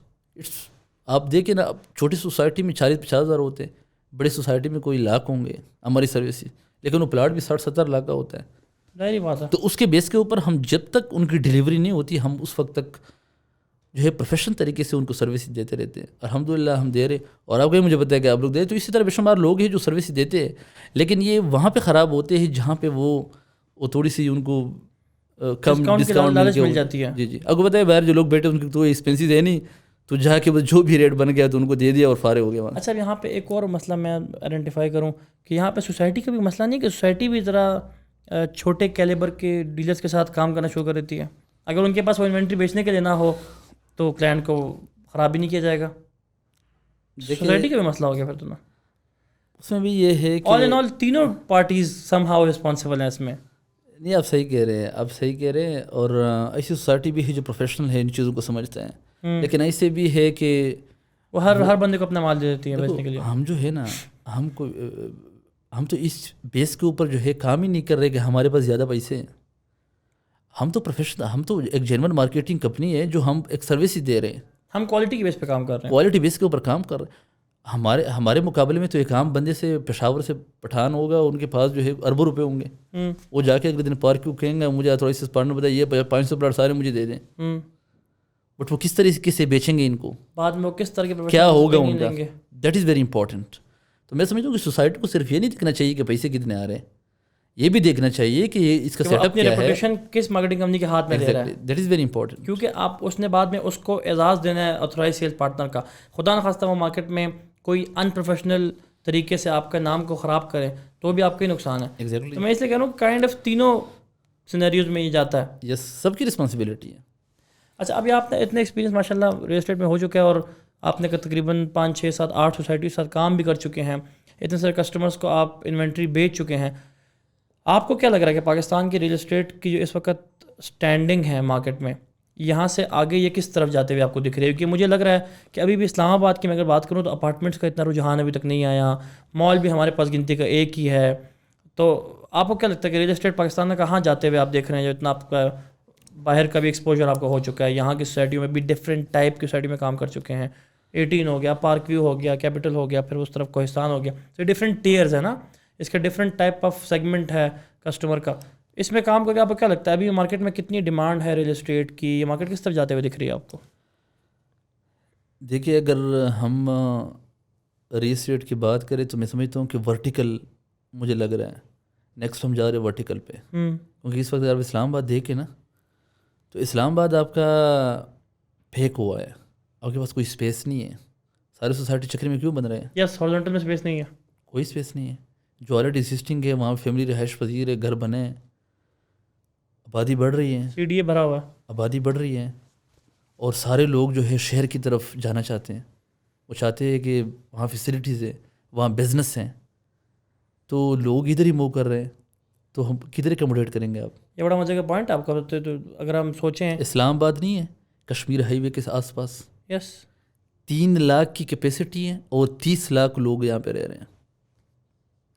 آپ دیکھیں نا, چھوٹی سوسائٹی میں 40-50 ہزار ہوتے ہیں, بڑی سوسائٹی میں کوئی لاکھ ہوں گے ہماری سروسز, لیکن وہ پلاٹ بھی 60-70 لاکھ کا ہوتا ہے. ظاہری بات ہے. تو اس کے بیس کے اوپر ہم جب تک ان کی ڈلیوری نہیں ہوتی ہم اس وقت تک جو ہے پروفیشنل طریقے سے ان کو سروس دیتے رہتے ہیں. الحمدللہ ہم دے رہے, اور آپ کو مجھے پتہ ہے کہ آپ لوگ دے. تو اسی طرح بے شمار لوگ ہیں جو سروس دیتے ہیں, لیکن یہ وہاں پہ خراب ہوتے ہیں جہاں پہ وہ تھوڑی سی ان کو کم ڈسکاؤنٹ لالچ مل جاتی ہے. جی جی. آپ کو پتہ ہے باہر جو لوگ بیٹھے ان کی تو ایکسپینسیز ہے نہیں, تو جا کے بس جو بھی ریٹ بن گیا تو ان کو دے دیا اور فارغ ہو گیا وہاں. اچھا, اب یہاں پہ ایک اور مسئلہ میں آئیڈینٹیفائی کروں کہ یہاں پہ سوسائٹی کا بھی مسئلہ نہیں کہ سوسائٹی بھی ذرا چھوٹے کیلیبر کے ڈیلرز کے ساتھ کام کرنا شروع کر دیتی ہے. اگر ان کے پاس وہ انوینٹری بیچنے کے لیے نہ ہو تو کلائنٹ کو خراب بھی نہیں کیا جائے گا. سوسائٹی کا بھی مسئلہ ہو گیا پھر تو نا. اس میں بھی یہ ہے کہ آل ان آل تینوں پارٹیز سم ہاؤ رسپانسبل ہیں اس میں. نہیں, آپ صحیح کہہ رہے ہیں, آپ صحیح کہہ رہے ہیں. اور ایسی سوسائٹی بھی ہے جو پروفیشنل ہے, ان چیزوں کو سمجھتا ہے, لیکن ایسے بھی ہے کہ وہ ہر بندے کو اپنا مال دے دیتی ہے بیچنے کے لیے. ہم جو ہے نا ہم تو اس بیس کے اوپر جو ہے کام ہی نہیں کر رہے کہ ہمارے پاس زیادہ پیسے ہیں. ہم تو پروفیشنل, ہم تو ایک جینون مارکیٹنگ کمپنی ہے جو ہم ایک سروس ہی دے رہے ہیں. ہم کوالٹی کی بیس پہ کام کر رہے ہیں, کوالٹی بیس کے اوپر کام کر رہے ہیں. ہمارے مقابلے میں تو ایک عام بندے سے پشاور سے پٹھان ہوگا, ان کے پاس جو ہے اربوں روپے ہوں گے. وہ جا کے اگلے دن پارک کیوں کہیں گے مجھے تھوڑا سا پارٹنر بتائیے, یہ 500 پلاٹ سارے مجھے دے دیں. بٹ وہ کس طریقے سے بیچیں گے ان کو, بعد میں وہ کس طرح کے کیا ہوگا ان کا, دیٹ از ویری امپورٹنٹ. تو میں سمجھتا ہوں کہ سوسائٹی کو صرف یہ نہیں دیکھنا چاہیے کہ پیسے کتنے آ رہے ہیں, یہ بھی دیکھنا چاہیے کہ یہ اس کا سیٹ اپ کیا ہے, ریپوٹیشن کس مارکیٹنگ کمپنی کے ہاتھ میں دے رہا ہے. دیٹ از ویری امپورٹنٹ, کیونکہ آپ اس نے بعد میں اس کو اعزاز دینا ہے آتھورائز سیلز پارٹنر کا. خدا نخواستہ وہ مارکیٹ میں کوئی ان پروفیشنل طریقے سے آپ کا نام کو خراب کرے تو بھی آپ کا ہی نقصان ہے. ایگزیکٹلی. تو میں اس لیے کہہ رہا ہوں کائنڈ آف تینوں سینیریوز میں یہ جاتا ہے. یس, سب کی رسپانسبلٹی ہے. اچھا, ابھی آپ نے اتنا ایکسپیرینس ماشاء اللہ ریل اسٹیٹ میں ہو چکا ہے, اور آپ نے تقریباً 5 6 7 8 سوسائٹی کے ساتھ کام بھی کر چکے ہیں, اتنے سارے کسٹمرس کو آپ انوینٹری بیچ چکے ہیں. آپ کو کیا لگ رہا ہے کہ پاکستان کی ریل اسٹیٹ کی جو اس وقت اسٹینڈنگ ہے مارکیٹ میں, یہاں سے آگے یہ کس طرف جاتے ہوئے آپ کو دکھ رہی ہے؟ کیونکہ مجھے لگ رہا ہے کہ ابھی بھی اسلام آباد کی میں اگر بات کروں تو اپارٹمنٹس کا اتنا رجحان ابھی تک نہیں آیا, مال بھی ہمارے پاس گنتی کا ایک ہی ہے. تو آپ کو کیا لگتا ہے کہ ریل اسٹیٹ پاکستان میں کہاں جاتے ہوئے آپ دیکھ رہے ہیں, جو اتنا آپ کا باہر کا بھی ایکسپوجر آپ کو ہو چکا ہے, یہاں کی سوسائٹیوں میں بھی ڈفرینٹ ٹائپ کی سوسائٹی میں کام کر چکے ہیں, 18 ہو گیا, پارک ویو ہو گیا, کیپٹل ہو گیا, پھر اس طرف کوہستان ہو گیا. تو ڈفرینٹ ٹیئرز ہیں نا, اس کا ڈفرینٹ ٹائپ آف سیگمنٹ ہے کسٹمر کا. اس میں کام کر کے آپ کو کیا لگتا ہے ابھی مارکیٹ میں کتنی ڈیمانڈ ہے ریل اسٹیٹ کی, یہ مارکیٹ کس طرف جاتے ہوئے دکھ رہی ہے آپ کو؟ دیکھیے, اگر ہم ریل اسٹیٹ کی بات کریں تو میں سمجھتا ہوں کہ ورٹیکل مجھے لگ رہا ہے نیکسٹ ہم جا رہے ہیں ورٹیکل پہ. کیونکہ اس وقت اگر آپ اسلام آباد دیکھیں نا تو اسلام آباد آپ کا پھیک ہوا ہے, آپ کے پاس کوئی اسپیس نہیں ہے. سارے سوسائٹی چکر میں کیوں بن رہے ہیں؟ یس, ہارزونٹل میں اسپیس نہیں ہے, کوئی اسپیس نہیں ہے. جو آلریڈی ایگزسٹنگ ہے وہاں فیملی رہائش پذیر ہے, گھر بنے ہیں, آبادی بڑھ رہی ہے, CDA بھرا ہوا ہے, آبادی بڑھ رہی ہے, اور سارے لوگ جو ہے شہر کی طرف جانا چاہتے ہیں. وہ چاہتے ہیں کہ وہاں فیسلٹیز ہے, وہاں بزنس ہیں, تو لوگ ادھر ہی موو کر رہے ہیں. تو ہم کدھر اکموڈیٹ کریں گے آپ؟ یہ بڑا مزے کا پوائنٹ آپ کا. تو اگر ہم سوچیں, اسلام آباد نہیں ہے, کشمیر ہائی وے کے آس پاس یس 3 لاکھ کی کیپیسٹی ہے, اور 30 لاکھ لوگ یہاں پہ رہ رہے ہیں.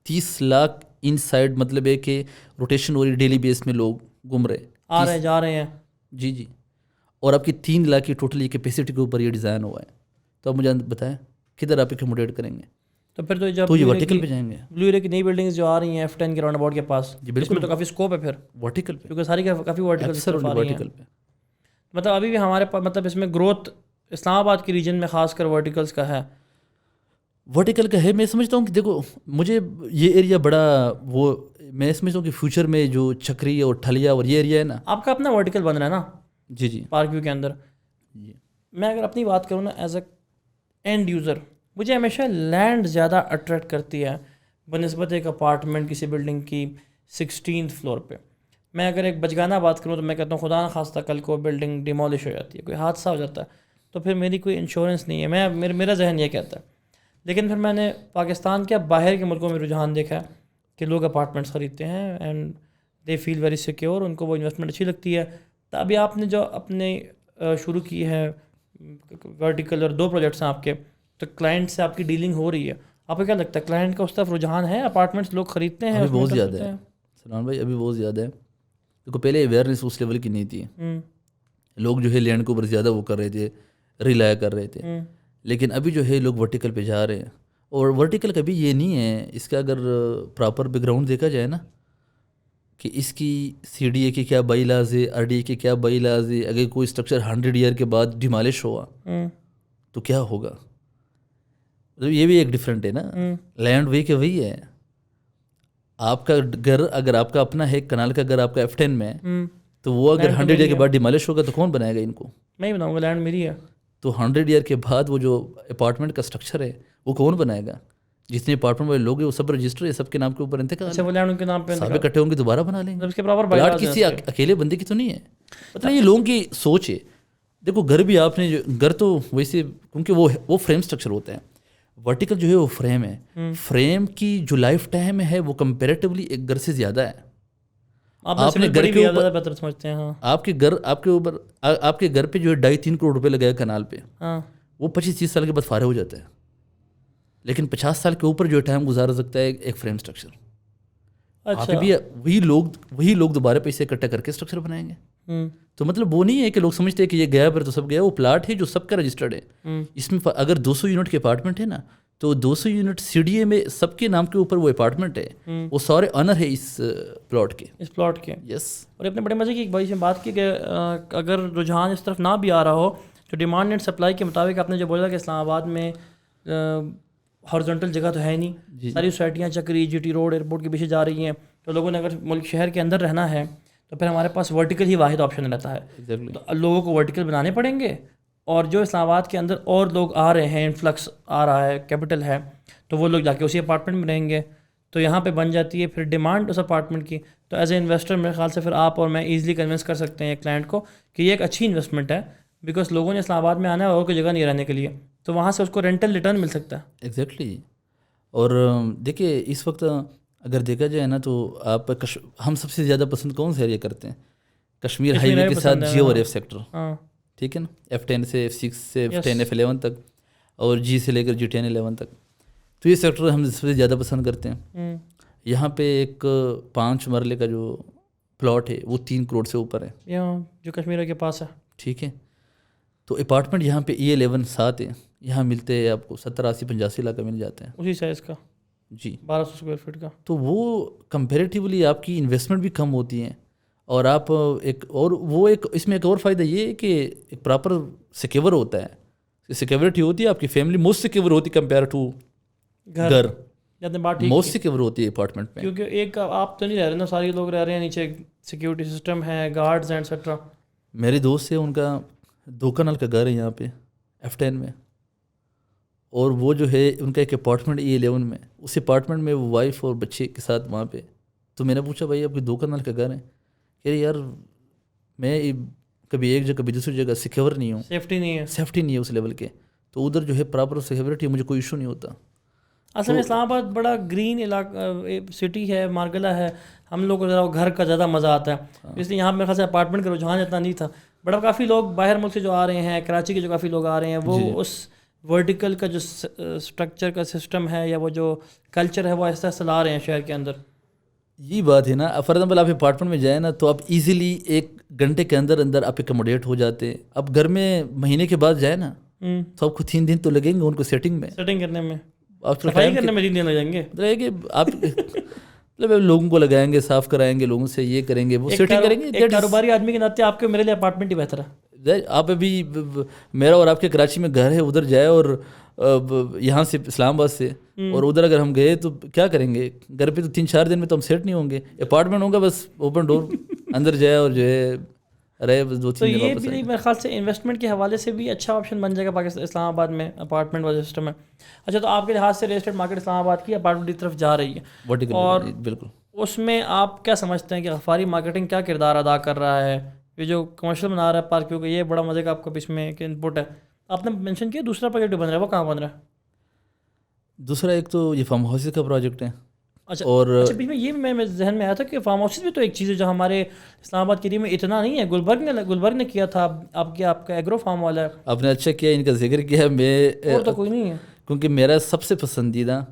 30 لاکھ ان سائڈ, مطلب ہے کہ روٹیشن ہو رہی ڈیلی بیس میں لوگ گھوم رہے آ رہے ہیں جا رہے ہیں. جی جی. اور آپ کی 3 لاکھ کی ٹوٹل کیپیسٹی کے اوپر یہ ڈیزائن ہوا ہے. تو آپ مجھے بتائیں کدھر آپ اکموڈیٹ کریں گے؟ تو پھر تو جب یہ ورٹیکل پہ جائیں گے. بلو ایریا کی نئی بلڈنگز جو آ رہی ہیں F10 کے راؤنڈ اباؤٹ کے پاس, جی بالکل, تو کافی اسکوپ ہے پھر ورٹیکل پہ, کیونکہ ساری کافی ورٹیکل پہ. مطلب ابھی بھی ہمارے پاس, مطلب اس میں گروتھ اسلام آباد کی ریجن میں خاص کر ورٹیکلس کا ہے. ورٹیکل کا ہے. میں سمجھتا ہوں کہ دیکھو, مجھے یہ ایریا بڑا وہ, میں سمجھتا ہوں کہ فیوچر میں جو چکری اور ٹھلیا اور یہ ایریا ہے نا, آپ کا اپنا ورٹیکل بن رہا ہے نا. جی جی, پارک ویو کے اندر. جی میں اگر اپنی بات کروں نا ایز اے اینڈ یوزر, مجھے ہمیشہ لینڈ زیادہ اٹریکٹ کرتی ہے بنسبت ایک اپارٹمنٹ کسی بلڈنگ کی 16th فلور پہ. میں اگر ایک بچگانہ بات کروں تو میں کہتا ہوں خدا نہ خواستہ کل کو بلڈنگ ڈیمولش ہو جاتی ہے, کوئی حادثہ ہو جاتا ہے, تو پھر میری کوئی انشورنس نہیں ہے. میرا ذہن یہ کہتا ہے. لیکن پھر میں نے پاکستان کے باہر کے ملکوں میں رجحان دیکھا ہے کہ لوگ اپارٹمنٹس خریدتے ہیں and they feel very secure, ان کو وہ انویسٹمنٹ اچھی لگتی ہے. تو ابھی آپ نے جو اپنے شروع کی ہے ورٹیکل اور 2 پروجیکٹس ہیں آپ کے, تو کلائنٹ سے آپ کی ڈیلنگ ہو رہی ہے. آپ کو کیا لگتا ہے کلائنٹ کا اس طرف رجحان ہے, اپارٹمنٹس لوگ خریدتے ہیں؟ ابھی بہت زیادہ ہے سلمان بھائی, ابھی بہت زیادہ ہے. دیکھو پہلے اویئرنیس اس لیول کی نہیں تھی, لوگ جو ہے لینڈ کے اوپر زیادہ وہ کر رہے تھے, ریلایا کر رہے تھے. لیکن ابھی جو ہے لوگ ورٹیکل پہ جا رہے ہیں. اور ورٹیکل کبھی یہ نہیں ہے, اس کا اگر پراپر بیک گراؤنڈ دیکھا جائے نا, کہ اس کی سی ڈی اے کے کیا بائی لاز ہے, آر ڈی اے کے کیا بائی لاز ہے, اگر کوئی اسٹرکچر 100 ایئر کے بعد ڈیمالش ہوا تو کیا ہوگا. مطلب یہ بھی ایک ڈفرینٹ ہے نا, لینڈ وہی کہ وہی ہے. آپ کا گھر اگر آپ کا اپنا ہے, کنال کا گھر آپ کا F10 میں ہے, تو وہ اگر 100 ایئر کے بعد ڈیمالش ہوگا تو کون بنائے گا ان کو؟ میں ہی بناؤں گا, لینڈ میری ہے. تو 100 ایئر کے بعد وہ جو اپارٹمنٹ کا اسٹرکچر ہے وہ کون بنائے گا؟ جتنے اپارٹمنٹ والے لوگ ہیں وہ سب رجسٹر ہے, سب کے نام کے اوپر انتقال. اچھا, وہ لینڈ ان کے نام پہ سب اکٹھے ہوں گے دوبارہ بنا لیں گے. اس کے برابر پلاٹ کسی اکیلے بندے کی تو نہیں ہے. مطلب یہ لوگوں کی سوچ ہے. دیکھو گھر بھی آپ نے, گھر تو ویسے کیونکہ وہ فریم اسٹرکچر ہوتا ہے, ورٹیکل جو ہے وہ فریم ہے. فریم کی جو لائف ٹائم ہے وہ کمپیریٹیولی ایک گھر سے زیادہ ہے. آپ نے گھر کے اوپر بہتر سمجھتے ہیں. آپ کے گھر آپ کے گھر پہ جو ہے 2.5-3 کروڑ روپے لگایا کنال پہ, وہ 25-30 سال کے بعد فارغ ہو جاتا ہے. لیکن 50 سال کے اوپر جو ٹائم گزار سکتا ہے ایک فریم اسٹرکچر. آپ بھی وہی لوگ دوبارہ پیسے اکٹھا کر کے اسٹرکچر بنائیں گے. تو مطلب وہ نہیں ہے کہ لوگ سمجھتے ہیں کہ یہ گیا پر تو سب گیا. وہ پلاٹ ہے جو سب کا رجسٹرڈ ہے. اس میں اگر 200 یونٹ کے اپارٹمنٹ ہے نا, تو 200 یونٹ سی ڈی اے میں سب کے نام کے اوپر وہ اپارٹمنٹ ہے, وہ سارے آنر ہے اس پلاٹ کے. یس. اور اپنے بڑے مزے کی ایک بھائی سے بات کی کہ اگر رجحان اس طرف نہ بھی آ رہا ہو تو ڈیمانڈ اینڈ سپلائی کے مطابق آپ نے جو بولا کہ اسلام آباد میں ہارزونٹل جگہ تو ہے نہیں, ساری سوسائٹیاں چکری جی ٹی روڈ ایئرپورٹ کے پیچھے جا رہی ہیں, تو لوگوں نے اگر ملک شہر کے اندر رہنا ہے تو پھر ہمارے پاس ورٹیکل ہی واحد آپشن رہتا ہے. تو لوگوں کو ورٹیکل بنانے پڑیں گے, اور جو اسلام آباد کے اندر اور لوگ آ رہے ہیں, انفلکس آ رہا ہے, کیپٹل ہے, تو وہ لوگ جا کے اسی اپارٹمنٹ میں رہیں گے. تو یہاں پہ بن جاتی ہے پھر ڈیمانڈ اس اپارٹمنٹ کی. تو ایز اے انویسٹر میرے خیال سے پھر آپ اور میں ایزلی کنونس کر سکتے ہیں ایک کلائنٹ کو کہ یہ ایک اچھی انویسٹمنٹ ہے, بیکاز لوگوں نے اسلام آباد میں آنا ہے اور کوئی جگہ نہیں رہنے کے لیے, تو وہاں سے اس کو رینٹل ریٹرن مل سکتا ہے. ایگزیکٹلی. اور دیکھیے اس وقت اگر دیکھا جائے نا, تو آپ ہم سب سے زیادہ پسند کون سے ایریا کرتے ہیں؟ کشمیر ہائی وے کے ساتھ جی اور ایف سیکٹر. ٹھیک ہے نا, F10 سے F6 سے F10 F11 تک, اور جی سے لے کر G10 11 تک. تو یہ سیکٹر ہم سب سے زیادہ پسند کرتے ہیں. یہاں پہ ایک 5 مرلے کا جو پلاٹ ہے وہ 3 کروڑ سے اوپر ہے, جو کشمیر کے پاس ہے. ٹھیک ہے. تو اپارٹمنٹ یہاں پہ E11 7 ہے, یہاں ملتے ہیں آپ کو 70-80-85 لاکھ مل جاتے ہیں اسی سائز کا. جی, 1200 اسکوائر فٹ کا. تو وہ کمپیریٹیولی آپ کی انویسٹمنٹ بھی کم ہوتی ہیں, اور آپ ایک اس میں ایک اور فائدہ یہ ہے کہ ایک پراپر سیکیور ہوتا ہے, سیکیورٹی ہوتی ہے آپ کی فیملی موسٹ سیکیور ہوتی ہے کمپیئر ٹو گھر. موسٹ سیکیور ہوتی ہے اپارٹمنٹ میں, کیونکہ ایک آپ تو نہیں رہ رہے نا, سارے لوگ رہ رہے ہیں نیچے, سیکیورٹی سسٹم ہے, گارڈز ہیں ایٹسیٹرا. میرے دوست ہے, ان کا 2 کنال کا گھر ہے یہاں پہ F10 میں, اور وہ جو ہے ان کا ایک اپارٹمنٹ E11 میں, اس اپارٹمنٹ میں وہ وائف اور بچے کے ساتھ وہاں پہ. تو میں نے پوچھا بھائی آپ کے 2 کنال کا گھر ہے؟ کہ یار میں کبھی ایک جگہ کبھی دوسری جگہ سیکیور نہیں ہوں, سیفٹی نہیں ہے اس لیول کے, تو ادھر جو ہے پراپر سیکیورٹی مجھے کوئی ایشو نہیں ہوتا. اصل میں اسلام آباد بڑا گرین علاقہ سٹی ہے, مارگلہ ہے, ہم لوگ کو ذرا گھر کا زیادہ مزہ آتا ہے, اس لیے یہاں میرے خیال سے اپارٹمنٹ کا رجحان اتنا نہیں تھا. بٹ اب کافی لوگ باہر ملک سے جو آ رہے ہیں, کراچی کے جو کافی لوگ آ رہے ہیں, وہ اس ورٹیکل کا جو اسٹرکچر کا سسٹم ہے یا وہ جو کلچر ہے وہ آہستہ آہستہ لا رہے ہیں شہر کے اندر. یہ بات ہے نا, فار ایگزامپل آپ اپارٹمنٹ میں جائیں نا, تو آپ ایزیلی 1 گھنٹے کے اندر آپ اکوموڈیٹ ہو جاتے ہیں. اب گھر میں مہینے کے بعد جائیں نا, تو آپ کو 3 دن تو لگیں گے ان کو سیٹنگ کرنے میں, صفائی کرنے میں 3 دن لگ جائیں گے. کہ آپ مطلب لوگوں کو لگائیں گے, صاف کرائیں گے, لوگوں سے یہ کریں گے, وہ سیٹنگ کریں گے. ایک کاروباری آدمی کے ناطے آپ کے میرے لیے اپارٹمنٹ ہی بہتر ہے. آپ ابھی میرا اور آپ کے کراچی میں گھر ہے, ادھر جائے, اور یہاں سے اسلام آباد سے, اور ادھر اگر ہم گئے تو کیا کریں گے؟ گھر پہ تو 3-4 دن میں تو ہم سیٹ نہیں ہوں گے. اپارٹمنٹ ہوگا بس اوپن ڈور, اندر جائے اور جو ہے رہے بس 2-3 دن. تو یہ بھی میرے خیال سے انویسٹمنٹ کے حوالے سے بھی اچھا آپشن بن جائے گا پاکستان اسلام آباد میں اپارٹمنٹ والا سسٹم ہے. اچھا, تو آپ کے لحاظ سے ریل اسٹیٹ مارکیٹ اسلام آباد کی اپارٹمنٹ کی طرف جا رہی ہے, اور بالکل اس میں آپ کیا سمجھتے ہیں کہ غفاری مارکیٹنگ کیا کردار ادا کر رہا ہے؟ یہ جو کمرشل بنا رہا ہے پارک, کیونکہ یہ بڑا مزے کا آپ کو اس میں ایک ان پٹ ہے. آپ نے مینشن کیا دوسرا پروجیکٹ بن رہا ہے, وہ کہاں بن رہا ہے؟ دوسرا ایک تو یہ فارم ہاؤس کا پروجیکٹ ہے. اچھا, اور بیچ میں یہ میں ذہن میں آیا تھا کہ فارم ہاؤسز بھی تو ایک چیز ہے جو ہمارے اسلام آباد کے ایریا میں اتنا نہیں ہے. گلبرگ نے کیا تھا, آپ کا ایگرو فارم والا ہے. آپ نے اچھا کیا ان کا ذکر کیا. میں تو کوئی نہیں ہے, کیونکہ میرا سب سے پسندیدہ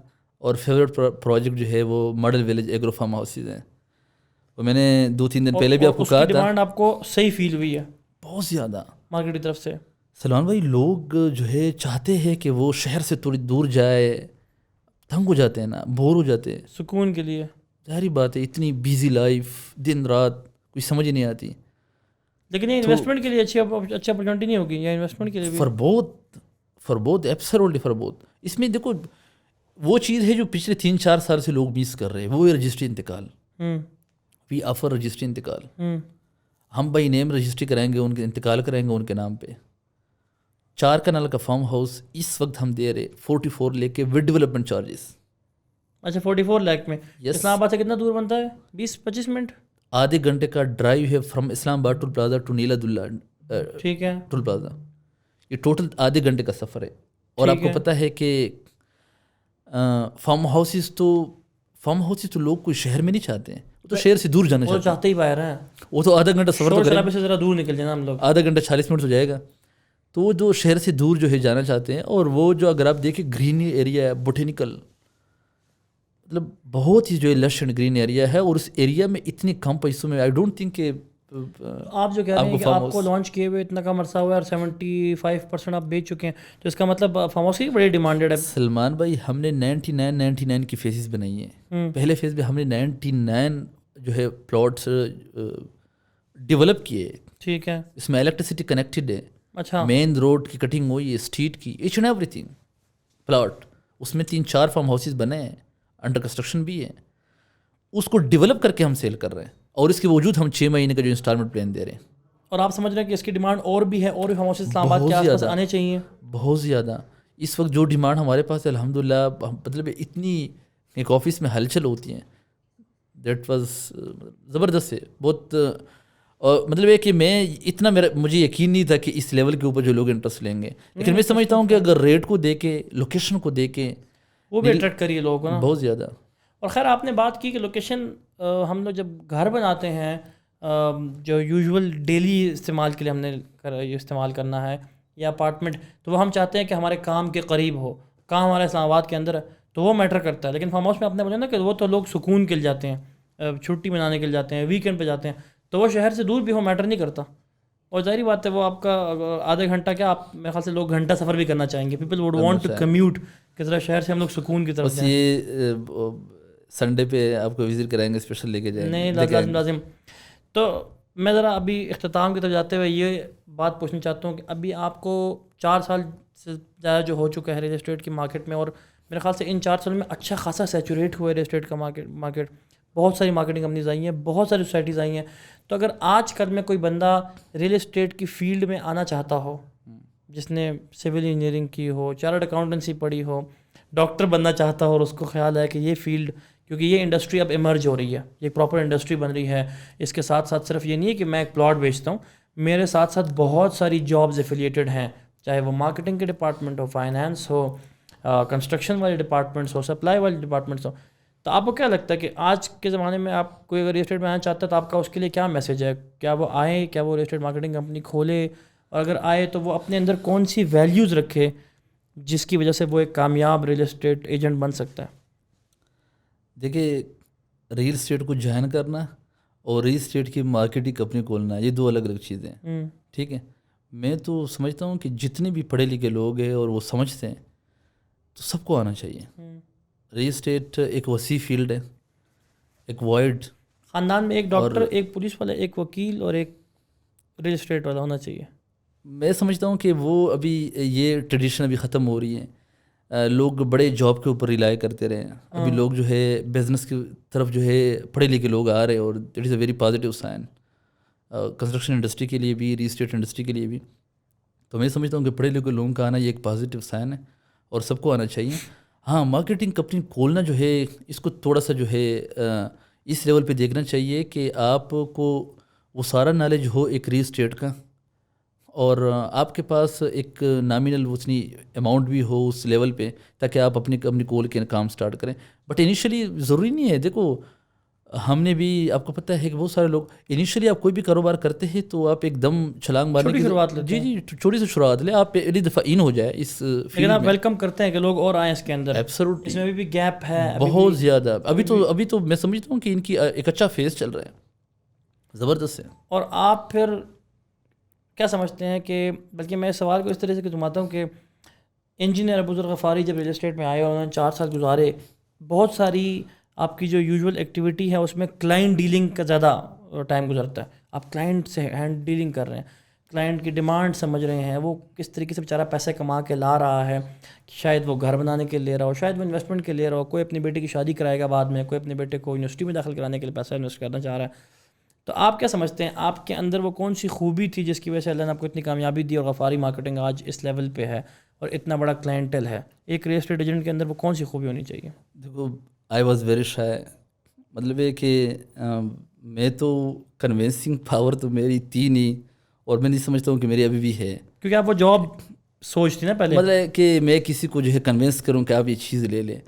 اور فیوریٹ پروجیکٹ جو ہے وہ model village agro form houses ہیں. وہ میں نے 2-3 دن پہلے بھی آپ کو کہا تھا. ڈیمانڈ آپ کو صحیح فیل ہوئی ہے بہت زیادہ مارکیٹ کی طرف سے؟ سلمان بھائی, لوگ جو ہے چاہتے ہیں کہ وہ شہر سے تھوڑی دور جائے, تنگ ہو جاتے ہیں نا, بور ہو جاتے ہیں سکون کے لیے. ظاہری بات ہے اتنی بیزی لائف, دن رات کوئی سمجھ نہیں آتی. لیکن یہ انویسٹمنٹ کے لیے اچھی اپرچونیٹی نہیں ہوگی, یا انویسٹمنٹ کے لیے بھی for both absolutely for both. اس میں دیکھو وہ چیز ہے جو پچھلے 3-4 سال سے لوگ مس کر رہے ہیں, وہ ہے رجسٹری انتقال. وی آفر رجسٹری انتقال. ہم بائی نیم رجسٹری کرائیں گے, ان کے انتقال کرائیں گے ان کے نام پہ. 4 کنال کا فارم ہاؤس اس وقت ہم دے رہے 44 لے کے ود ڈیولپمنٹ چارجز. اچھا 44 لاکھ میں اسلام آباد سے کتنا دور بنتا ہے؟ 20-25 منٹ, آدھے گھنٹے کا ڈرائیو ہے فرام اسلام آباد ٹول پلازا ٹو نیلا دلہ ٹھیک ہے, ٹول پلازا. یہ ٹوٹل آدھے گھنٹے کا سفر ہے. اور آپ کو پتہ ہے کہ فارم ہاؤسز تو لوگ کوئی شہر میں نہیں چاہتے ہیں, وہ تو شہر سے دور جانا وہ چاہتے ہی باہر ہیں. وہ تو آدھا گھنٹہ سفر تو کریں, سے ذرا دور نکل جانا ہم لوگ, آدھا گھنٹہ 40 منٹ ہو جائے گا. تو وہ جو شہر سے دور جو ہے جانا چاہتے ہیں, اور وہ جو اگر آپ دیکھیں گرین ایریا ہے, بوٹینیکل, مطلب بہت ہی جو ہے لش اینڈ گرین ایریا ہے, اور اس ایریا میں اتنے کم پیسوں میں آئی ڈونٹ تھنک کہ آپ جو کہہ رہے ہیں کہ آپ کو لانچ کیے ہوئے اتنا کم عرصہ ہوا ہے اور 75% آپ بیچ چکے ہیں, تو اس کا مطلب فارم ہاؤس کی بڑی ڈیمانڈیڈ ہے. سلمان بھائی ہم نے 99 کی فیزز بنائی ہیں. پہلے فیز میں ہم نے 99 جو ہے پلاٹس ڈیولپ کیے. ٹھیک ہے, اس میں الیکٹریسٹی کنیکٹڈ ہے. اچھا, مین روڈ کی کٹنگ ہوئی ہے, اسٹریٹ کی, each and everything plot. اس میں 3-4 فارم ہاؤسز بنے ہیں, انڈر کنسٹرکشن بھی ہے. اس کو ڈیولپ کر کے ہم سیل کر رہے ہیں, اور اس کے باوجود ہم 6 مہینے کا جو انسٹالمنٹ پلان دے رہے ہیں. اور آپ سمجھ رہے ہیں کہ اس کی ڈیمانڈ اور بھی ہے, اور بھی فارم ہاؤسز اسلام آباد کے آس پاس آنے چاہیے. بہت زیادہ. اس وقت جو ڈیمانڈ ہمارے پاس ہے الحمدللہ, مطلب اتنی ایک آفس میں ہلچل ہوتی ہیں, دیٹ واز زبردست ہے بہت. اور مطلب ہے کہ میں اتنا مجھے یقین نہیں تھا کہ اس لیول کے اوپر جو لوگ انٹرسٹ لیں گے, لیکن میں سمجھتا ہوں کہ اگر ریٹ کو دے کے, لوکیشن کو دے کے, وہ بھی اٹریکٹ کریے لوگوں کو نا, بہت زیادہ. اور خیر آپ نے بات کی کہ لوکیشن, ہم لوگ جب گھر بناتے ہیں جو یوزول ڈیلی استعمال کے لیے ہم نے استعمال کرنا ہے, یا اپارٹمنٹ, تو وہ ہم چاہتے ہیں کہ ہمارے کام کے قریب ہو. کام ہمارا اسلام آباد کے اندر ہے تو وہ میٹر کرتا ہے. لیکن فارم ہاؤس میں آپ نے بولا نا کہ وہ تو لوگ سکون کے لیے جاتے ہیں, چھٹی منانے کے لیے جاتے ہیں, ویکینڈ پہ جاتے ہیں, تو وہ شہر سے دور بھی ہو میٹر نہیں کرتا. اور ظاہری بات ہے وہ آپ کا آدھا گھنٹہ کیا, آپ میرے خیال سے لوگ گھنٹہ سفر بھی کرنا چاہیں گے. People would want to commute کہ ذرا شہر سے ہم لوگ سکون کی طرف جائیں. یہ سنڈے پہ آپ کو وزٹ کرائیں گے, اسپیشل لے کے جائیں گے. نہیں لازم. تو میں ذرا ابھی اختتام کی طرف جاتے ہوئے یہ بات پوچھنا چاہتا ہوں کہ ابھی آپ کو 4 سال سے زیادہ جو ہو چکا ہے ریل اسٹیٹ کی مارکیٹ میں, اور میرے خیال سے ان 4 سالوں میں اچھا خاصا سیچوریٹ ہوا ہے ریل اسٹیٹ کا مارکیٹ. بہت ساری مارکیٹنگ کمپنیز آئی ہیں, بہت ساری سوسائٹیز آئی ہیں. تو اگر آج کل میں کوئی بندہ ریل اسٹیٹ کی فیلڈ میں آنا چاہتا ہو, جس نے سول انجینئرنگ کی ہو, چارٹرڈ اکاؤنٹنسی پڑھی ہو, ڈاکٹر بننا چاہتا ہو, اور اس کو خیال ہے کہ یہ فیلڈ, کیونکہ یہ انڈسٹری اب ایمرج ہو رہی ہے, یہ پراپر انڈسٹری بن رہی ہے. اس کے ساتھ ساتھ صرف یہ نہیں ہے کہ میں ایک پلاٹ بیچتا ہوں, میرے ساتھ ساتھ بہت ساری جابز ایفیلیٹڈ ہیں, چاہے وہ مارکیٹنگ کے ڈپارٹمنٹ ہو, فائنانس ہو, کنسٹرکشن والے ڈپارٹمنٹس ہو, سپلائی والے ڈپارٹمنٹس ہو. تو آپ کو کیا لگتا ہے کہ آج کے زمانے میں آپ کوئی اگر ریل اسٹیٹ میں آنا چاہتا ہے تو آپ کا اس کے لیے کیا میسیج ہے؟ کیا وہ آئے, کیا وہ ریل اسٹیٹ مارکیٹنگ کمپنی کھولے, اور اگر آئے تو وہ اپنے اندر کون سی ویلیوز رکھے جس کی وجہ سے وہ ایک کامیاب ریل اسٹیٹ ایجنٹ بن سکتا ہے؟ دیکھیے, ریل اسٹیٹ کو جوائن کرنا اور ریل اسٹیٹ کی مارکیٹنگ کمپنی کھولنا, یہ 2 الگ الگ چیزیں ہیں. ٹھیک ہے, میں تو سمجھتا ہوں کہ جتنے بھی پڑھے لکھے لوگ ہیں اور وہ سمجھتے ہیں تو سب کو آنا چاہیے. ریل اسٹیٹ ایک وسیع فیلڈ ہے, ایک وائڈ. خاندان میں ایک ڈاکٹر, ایک پولیس والا, ایک وکیل اور ایک ریل اسٹیٹ والا ہونا چاہیے. میں سمجھتا ہوں کہ وہ ابھی یہ ٹریڈیشن ابھی ختم ہو رہی ہے. لوگ بڑے جاب کے اوپر ریلائی کرتے رہے ہیں. ابھی لوگ جو ہے بزنس کی طرف جو ہے پڑھے لکھے لوگ آ رہے ہیں, اور that is a very positive sign construction industry کے لیے بھی, ریل اسٹیٹ انڈسٹری کے لیے بھی. تو میں سمجھتا ہوں کہ پڑھے لکھے لوگوں کا آنا یہ ایک پازیٹیو سائن ہے, اور سب کو آنا چاہیے. ہاں, مارکیٹنگ کمپنی کھولنا جو ہے اس کو تھوڑا سا جو ہے اس لیول پہ دیکھنا چاہیے کہ آپ کو وہ سارا نالج ہو ایک ریل اسٹیٹ کا, اور آپ کے پاس ایک نامینل اتنی اماؤنٹ بھی ہو اس لیول پہ, تاکہ آپ اپنی کمپنی کھول کے کام سٹارٹ کریں. بٹ انیشلی ضروری نہیں ہے. دیکھو, ہم نے بھی, آپ کو پتہ ہے کہ بہت سارے لوگ انیشلی آپ کوئی بھی کاروبار کرتے ہیں تو آپ ایک دم چھلانگ مارنے کی شروعات لیتے ہیں. جی چھوٹی سی شروعات لیں, آپ پہلی دفعہ ان ہو جائے اس فیلڈ میں. لیکن آپ ویلکم کرتے ہیں کہ لوگ اور آئیں اس کے اندر. ایبسولوٹلی, اس میں بھی گیپ ہے بہت زیادہ. ابھی تو میں سمجھتا ہوں کہ ان کی ایک اچھا فیز چل رہا ہے, زبردست ہے. اور آپ پھر کیا سمجھتے ہیں کہ, بلکہ میں اس سوال کو اس طرح سے گھماتا ہوں کہ انجینئر ابوذر غفاری جب ریل اسٹیٹ میں آئے اور انہوں نے 4 سال گزارے, بہت ساری آپ کی جو یوزول ایکٹیویٹی ہے اس میں کلائنٹ ڈیلنگ کا زیادہ ٹائم گزرتا ہے. آپ کلائنٹ سے ہینڈ ڈیلنگ کر رہے ہیں, کلائنٹ کی ڈیمانڈ سمجھ رہے ہیں, وہ کس طریقے سے بیچارہ پیسے کما کے لا رہا ہے, شاید وہ گھر بنانے کے لے رہا ہو, شاید وہ انویسٹمنٹ کے لے رہا ہو, کوئی اپنی بیٹے کی شادی کرائے گا بعد میں, کوئی اپنے بیٹے کو یونیورسٹی میں داخل کرانے کے لیے پیسہ انویسٹ کرنا چاہ رہا ہے. تو آپ کیا سمجھتے ہیں آپ کے اندر وہ کون سی خوبی تھی جس کی وجہ سے اللہ نے آپ کو اتنی کامیابی دی اور غفاری مارکیٹنگ آج اس لیول پہ ہے اور اتنا بڑا کلائنٹل ہے؟ ایک ریل اسٹیٹ ایجنٹ کے اندر وہ کون سی خوبی ہونی چاہیے؟ دیکھو آئی واز ویری شائے. مطلب یہ کہ میں تو کنوینسنگ پاور تو میری تھی نہیں, اور میں نہیں سمجھتا ہوں کہ میری ابھی بھی ہے, کیونکہ آپ وہ جاب سوچتی نا پہلے, مطلب کہ میں کسی کو جو ہے کنوینس کروں کہ آپ یہ چیز لے لیں.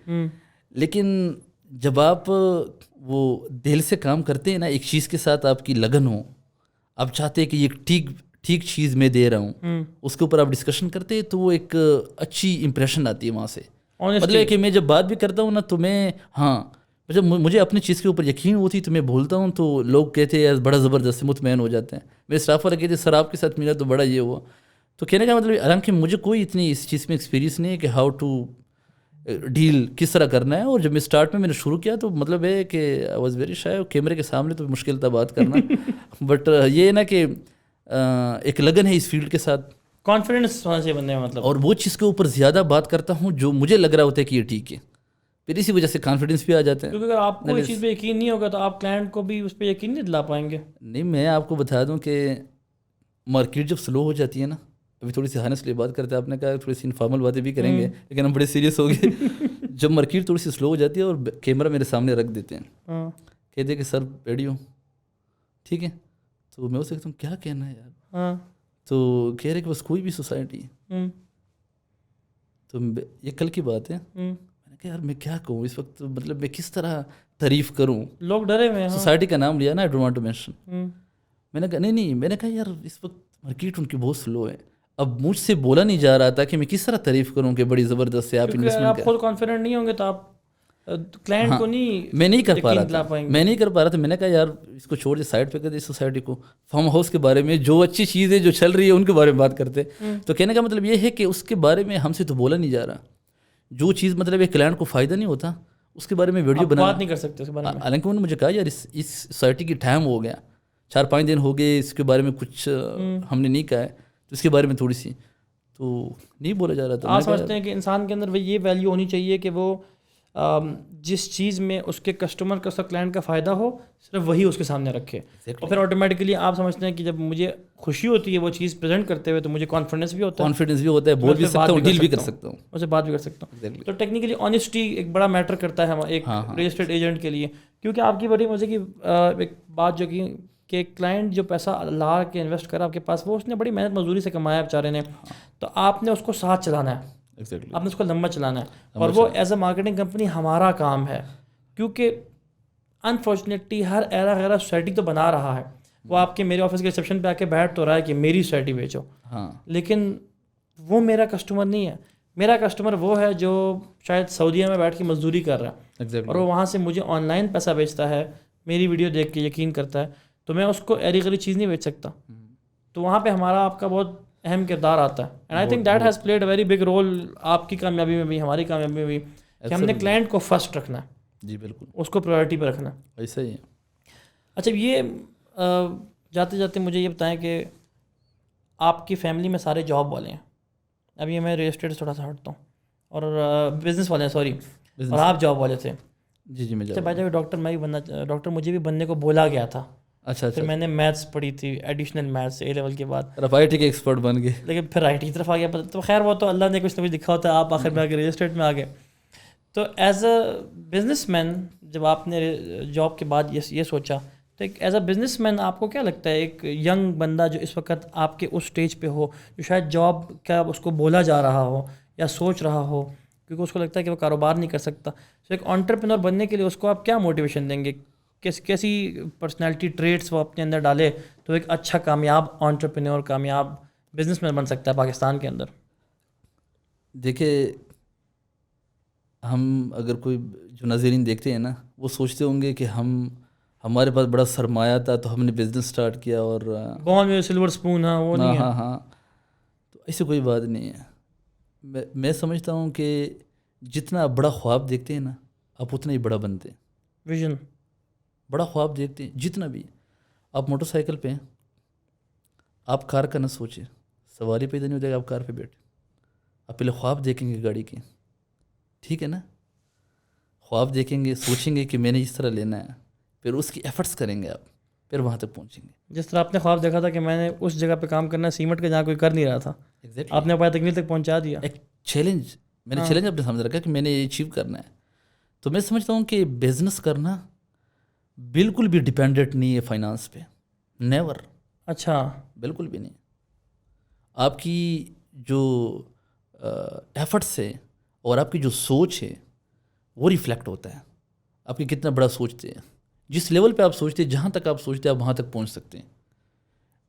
لیکن جب آپ وہ دل سے کام کرتے ہیں نا, ایک چیز کے ساتھ آپ کی لگن ہو, آپ چاہتے ہیں کہ یہ ٹھیک چیز میں دے رہا ہوں, اس کے اوپر آپ ڈسکشن کرتے ہیں تو وہ ایک اچھی امپریشن آتی ہے وہاں سے. مطلب کہ میں جب بات بھی کرتا ہوں نا تو میں جب مجھے اپنی چیز کے اوپر یقین ہوتی تو میں بولتا ہوں تو لوگ کہتے ہیں بڑا زبردست مطمئن ہو جاتے ہیں. میرے اسٹاف والے کہتے ہیں سر آپ کے ساتھ ملا تو بڑا یہ ہوا. تو کہنے کا مطلب حالانکہ مجھے کوئی اتنی اس چیز میں ایکسپیرینس نہیں ہے کہ ہاؤ ٹو ڈیل کس طرح کرنا ہے. اور جب میں اسٹارٹ میں نے شروع کیا تو مطلب ہے کہ آئی واز ویری شائے, کیمرے کے سامنے تو مشکل تھا بات کرنا. بٹ یہ ہے نا کہ ایک لگن ہے اس فیلڈ کے ساتھ, کانفیڈنس ہونا چاہیے بندے میں مطلب, اور وہ چیز کے اوپر زیادہ بات کرتا ہوں جو مجھے لگ رہا ہوتا ہے کہ یہ ٹھیک ہے, پھر اسی وجہ سے کانفیڈنس بھی آ جاتا ہے. کیونکہ اگر آپ کو اس چیز پہ یقین نہیں ہوگا تو آپ کلائنٹ کو بھی اس پہ یقین نہیں دلا پائیں گے. نہیں میں آپ کو بتا دوں کہ مارکیٹ جب سلو ہو جاتی ہے نا, ابھی تھوڑی سی ہانسلی بات کرتے ہیں, آپ نے کہا تھوڑی سی انفارمل باتیں بھی کریں گے لیکن ہم بڑے سیریس ہو گئے. جب مارکیٹ تھوڑی سی سلو ہو جاتی ہے اور کیمرہ میرے سامنے رکھ دیتے ہیں, کہتے ہیں کہ سر ریڈی ہو, ٹھیک ہے, تو میں اسے کہتا ہوں کیا کہنا ہے یار, تو کہہ رہے کہ بس کوئی بھی سوسائٹی, تو یہ کل کی بات ہے. میں نے کہا یار میں کیا کہوں اس وقت, مطلب میں کس طرح تعریف کروں, لوگ ڈرے ہوئے ہیں. سوسائٹی کا نام لیا نا, I don't want to mention. میں نے کہا نہیں, میں نے کہا یار اس وقت مارکیٹ ان کی بہت سلو ہے, اب مجھ سے بولا نہیں جا رہا تھا کہ میں کس طرح تعریف کروں کہ بڑی زبردست ہے آپ انویسٹمنٹ. آپ خود کانفیڈنٹ نہیں ہوں گے تو آپ کلائنٹ کو نہیں, میں نہیں کر پا رہا تھا. میں نے کہا یار اس کو چھوڑ دے, سائڈ پہ کر دے سوسائٹی کو, فارم ہاؤس کے بارے میں جو اچھی چیز ہے جو چل رہی ہے ان کے بارے میں بات کرتے. تو کہنے کا مطلب یہ ہے کہ اس کے بارے میں ہم سے تو بولا نہیں جا رہا, جو چیز مطلب ایک کلائنٹ کو فائدہ نہیں ہوتا اس کے بارے میں ویڈیو بنا بات نہیں کر سکتے اس کے بارے میں. حالانکہ انہوں نے مجھے کہا یار اس سوسائٹی کی ٹائم ہو گیا, 4-5 دن ہو گئے, اس کے بارے میں کچھ ہم نے نہیں کہا ہے, تو اس کے بارے میں تھوڑی سی تو نہیں بولا جا رہا تھا. آپ سمجھتے ہیں کہ انسان کے اندر یہ ویلیو ہونی چاہیے کہ وہ جس چیز میں اس کے کسٹمر کا, اس کا کلائنٹ کا فائدہ ہو, صرف وہی اس کے سامنے رکھے, اور پھر آٹومیٹکلی آپ سمجھتے ہیں کہ جب مجھے خوشی ہوتی ہے وہ چیز پریزنٹ کرتے ہوئے تو مجھے کانفیڈنس بھی ہوتا ہے, بول بھی سکتا ہوں, ڈیل بھی کر سکتا ہوں, اسے بات بھی کر سکتا ہوں. تو ٹیکنیکلی آنیسٹی ایک بڑا میٹر کرتا ہے ایک ریل اسٹیٹ ایجنٹ کے لیے, کیونکہ آپ کی بڑی مزے کی ایک بات جو کہ کلائنٹ جو پیسہ لا کے انویسٹ کرا آپ کے پاس, وہ اس نے بڑی محنت مزدوری سے کمایا بیچارے نے, تو آپ نے اس کو ساتھ چلانا ہے, آپ نے اس کو لمبا چلانا ہے, اور وہ ایز اے مارکیٹنگ کمپنی ہمارا کام ہے. کیونکہ انفارچونیٹلی ہر ایرا غیرہ سوسائٹی تو بنا رہا ہے, وہ آپ کے میرے آفس کے ریسیپشن پہ آ کے بیٹھ تو رہا ہے کہ میری سوسائٹی بیچو, لیکن وہ میرا کسٹمر نہیں ہے. میرا کسٹمر وہ ہے جو شاید سعودیہ میں بیٹھ کے مزدوری کر رہا ہے, اور وہ وہاں سے مجھے آن لائن پیسہ بیچتا ہے, میری ویڈیو دیکھ کے یقین کرتا ہے, تو میں اس کو ایری گلی چیز نہیں بیچ سکتا. تو وہاں پہ ہمارا آپ کا بہت اہم کردار آتا ہے, and I think that has played a very big role آپ کی کامیابی میں بھی, ہماری کامیابی میں بھی, کہ ہم نے کلائنٹ کو فرسٹ رکھنا ہے. جی بالکل, اس کو پرائرٹی پہ رکھنا ہے. ایسا ہی ہے. اچھا یہ جاتے جاتے مجھے یہ بتائیں کہ آپ کی فیملی میں سارے جاب والے ہیں, ابھی میں ریل اسٹیٹ سے تھوڑا سا ہٹتا ہوں, اور بزنس والے ہیں, سوری, اور آپ جاب والے تھے. جی میں بھائی جب ڈاکٹر میں بھی بننا, ڈاکٹر مجھے بھی بننے کو بولا گیا تھا. اچھا, پھر میں نے میتھس پڑھی تھی, ایڈیشنل میتھس اے لیول کے بعد, آئی ٹی کے ایکسپرٹ بن گئے, لیکن پھر آئی ٹی کی طرف آ گیا. تو خیر وہ تو اللہ نے کچھ نہ کچھ لکھا ہوتا ہے, آپ آخر میں آ کے ریل اسٹیٹ میں آ گئے. تو ایز اے بزنس مین جب آپ نے جاب کے بعد یہ سوچا, تو ایک ایز اے بزنس مین آپ کو کیا لگتا ہے, ایک ینگ بندہ جو اس وقت آپ کے اس اسٹیج پہ ہو, جو شاید جاب کا اس کو بولا جا رہا ہو یا سوچ رہا ہو, کیونکہ اس کو لگتا ہے کہ وہ کاروبار نہیں کر سکتا, تو ایک انٹرپرینور بننے کے لیے اس کو آپ کیا موٹیویشن دیں گے, کیسی پرسنالٹی ٹریٹس وہ اپنے اندر ڈالے تو ایک اچھا کامیاب انٹرپرینور, کامیاب بزنس مین بن سکتا ہے پاکستان کے اندر؟ دیکھیں ہم اگر کوئی جو ناظرین دیکھتے ہیں نا, وہ سوچتے ہوں گے کہ ہمارے پاس بڑا سرمایہ تھا تو ہم نے بزنس سٹارٹ کیا, اور گون میں سلور سپون, ہاں وہ نہیں ہے. ہاں, تو ایسی کوئی بات نہیں ہے. میں سمجھتا ہوں کہ جتنا آپ بڑا خواب دیکھتے ہیں نا, آپ اتنا ہی بڑا بنتے ہیں. ویژن. بڑا خواب دیکھتے ہیں. جتنا بھی آپ موٹر سائیکل پہ ہیں, آپ کار کا نہ سوچیں, سواری پیدا نہیں ہو جائے گا, آپ کار پہ بیٹھے, آپ پہلے خواب دیکھیں گے گاڑی کے, ٹھیک ہے نا, خواب دیکھیں گے, سوچیں گے کہ میں نے اس طرح لینا ہے, پھر اس کی ایفرٹس کریں گے آپ, پھر وہاں تک پہنچیں گے. جس طرح آپ نے خواب دیکھا تھا کہ میں نے اس جگہ پہ کام کرنا ہے سیمنٹ کا جہاں کوئی کر نہیں رہا تھا, ایگزیکٹلی آپ نے پایا تکمیل تک پہنچا دیا. ایک چیلنج, میں نے چیلنج اپنے سامنے رکھا کہ میں نے یہ اچیو کرنا ہے. تو میں سمجھتا ہوں کہ بزنس کرنا بالکل بھی ڈپینڈنٹ نہیں ہے فائنانس پہ, نیور, اچھا, بالکل بھی نہیں. آپ کی جو ایفرٹس ہے اور آپ کی جو سوچ ہے وہ ریفلیکٹ ہوتا ہے, آپ کی کتنا بڑا سوچتے ہیں. جس لیول پہ آپ سوچتے ہیں, جہاں تک آپ سوچتے ہیں, آپ وہاں تک پہنچ سکتے ہیں.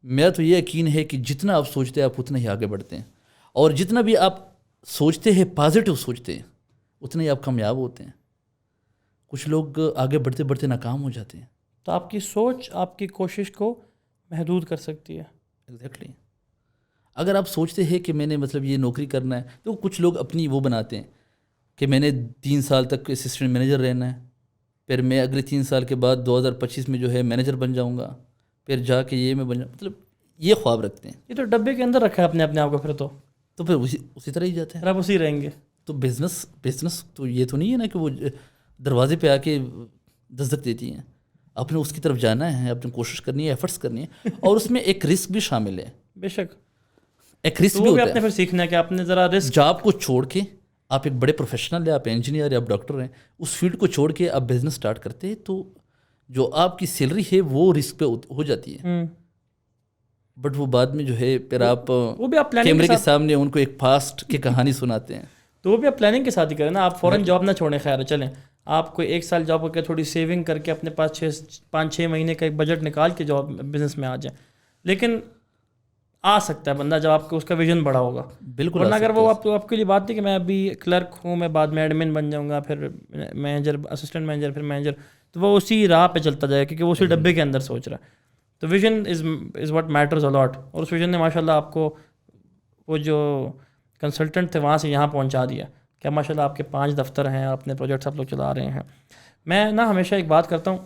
میرا تو یہ یقین ہے کہ جتنا آپ سوچتے ہیں آپ اتنا ہی آگے بڑھتے ہیں, اور جتنا بھی آپ سوچتے ہیں پازیٹیو سوچتے ہیں اتنا ہی آپ کامیاب ہوتے ہیں. کچھ لوگ آگے بڑھتے بڑھتے ناکام ہو جاتے ہیں. تو آپ کی سوچ آپ کی کوشش کو محدود کر سکتی ہے. ایگزیکٹلی. اگر آپ سوچتے ہیں کہ میں نے مطلب یہ نوکری کرنا ہے, تو کچھ لوگ اپنی وہ بناتے ہیں کہ میں نے 3 سال تک اسسٹنٹ مینیجر رہنا ہے, پھر میں اگلے 3 سال کے بعد 2025 میں جو ہے مینیجر بن جاؤں گا, پھر جا کے یہ میں بن جاؤں, مطلب یہ خواب رکھتے ہیں. یہ تو ڈبے کے اندر رکھا ہے اپنے آپ کو, پھر تو پھر اسی طرح ہی جاتے ہیں. آپ اسی رہیں گے. تو بزنس تو یہ تو نہیں ہے نا کہ وہ دروازے پہ آ کے دستک دیتی ہیں. آپ نے اس کی طرف جانا ہے, آپ نے کوشش کرنی ہے, ایفرٹس کرنی ہے, اور اس میں ایک رسک بھی شامل ہے. بے شک, ایک رسک بھی وہ بھی ہوتا آپ نے پھر سیکھنا ہے کہ آپ نے ذرا رسک. جاب کو چھوڑ کے آپ ایک بڑے پروفیشنل ہیں, آپ انجینئر یا آپ ڈاکٹر ہیں, اس فیلڈ کو چھوڑ کے آپ بزنس اسٹارٹ کرتے ہیں, تو جو آپ کی سیلری ہے وہ رسک پہ ہو جاتی ہے. بٹ وہ بعد میں جو ہے پھر آپ وہ بھی آپ پلاننگ کیمرے کے سامنے ان کو ایک پاسٹ کی کہانی سناتے ہیں. تو وہ بھی آپ پلاننگ کے ساتھ ہی کریں نا. آپ فوراً جاب نہ چھوڑیں, خیر چلیں آپ کوئی 1 سال جاب کر کے تھوڑی سیونگ کر کے اپنے پاس 5-6 مہینے کا ایک بجٹ نکال کے جاب بزنس میں آ جائیں. لیکن آ سکتا ہے بندہ جب آپ کو اس کا ویژن بڑا ہوگا. بالکل. ورنہ اگر وہ آپ کے لیے بات نہیں کہ میں ابھی کلرک ہوں, میں بعد میں ایڈمن بن جاؤں گا, پھر مینیجر, اسسٹنٹ مینیجر, پھر مینیجر, تو وہ اسی راہ پہ چلتا جائے کیونکہ وہ اسی ڈبے کے اندر سوچ رہا ہے. تو vision is what matters a lot. اور اس ویژن نے ماشاء اللہ آپ کو وہ جو کنسلٹنٹ تھے وہاں سے یہاں پہنچا دیا. کیا ماشاء اللہ آپ کے 5 دفتر ہیں, اپنے پروجیکٹس آپ لوگ چلا رہے ہیں. میں نا ہمیشہ ایک بات کرتا ہوں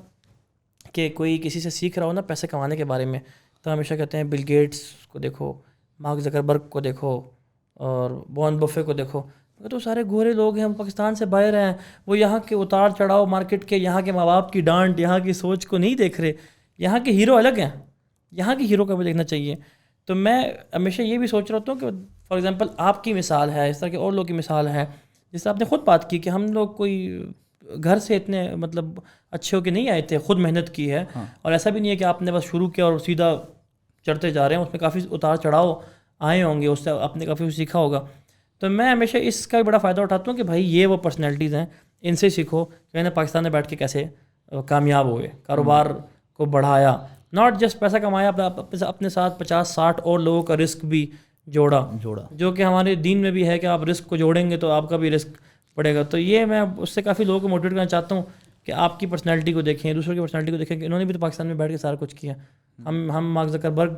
کہ کوئی کسی سے سیکھ رہا ہو نا پیسے کمانے کے بارے میں, تو ہمیشہ کہتے ہیں بل گیٹس کو دیکھو, مارک زکربرگ کو دیکھو, اور وارن بفے کو دیکھو. تو سارے گورے لوگ ہیں, ہم پاکستان سے باہر ہیں, وہ یہاں کے اتار چڑھاؤ مارکیٹ کے, یہاں کے ماں باپ کی ڈانٹ, یہاں کی سوچ کو نہیں دیکھ رہے. یہاں کے ہیرو الگ ہیں, یہاں کے ہیرو کا بھی دیکھنا چاہیے. تو میں ہمیشہ یہ بھی سوچ رہا ہوں کہ فار ایگزامپل آپ کی مثال ہے, اس طرح کے اور لوگوں کی مثال ہے, جس سے آپ نے خود بات کی کہ ہم لوگ کوئی گھر سے اتنے مطلب اچھے ہو کے نہیں آئے تھے, خود محنت کی ہے. اور ایسا بھی نہیں ہے کہ آپ نے بس شروع کیا اور سیدھا چڑھتے جا رہے ہیں, اس میں کافی اتار چڑھاؤ آئے ہوں گے, اس سے آپ نے کافی سیکھا ہوگا. تو میں ہمیشہ اس کا بھی بڑا فائدہ اٹھاتا ہوں کہ بھائی یہ وہ پرسنالٹیز ہیں, ان سے سیکھو کہ انہیں پاکستان میں بیٹھ کے کیسے کامیاب ہوئے, کاروبار کو بڑھایا, ناٹ جسٹ پیسہ کمایا, اپنے ساتھ 50-60 اور لوگوں کا رسک بھی جوڑا, جو کہ ہمارے دین میں بھی ہے کہ آپ رسک کو جوڑیں گے تو آپ کا بھی رسک پڑے گا. تو یہ میں اس سے کافی لوگوں کو موٹیویٹ کرنا چاہتا ہوں کہ آپ کی پرسنالٹی کو دیکھیں, دوسروں کی پرسنالٹی کو دیکھیں کہ انہوں نے بھی تو پاکستان میں بیٹھ کے سارا کچھ کیا. ہم مارک زکربرگ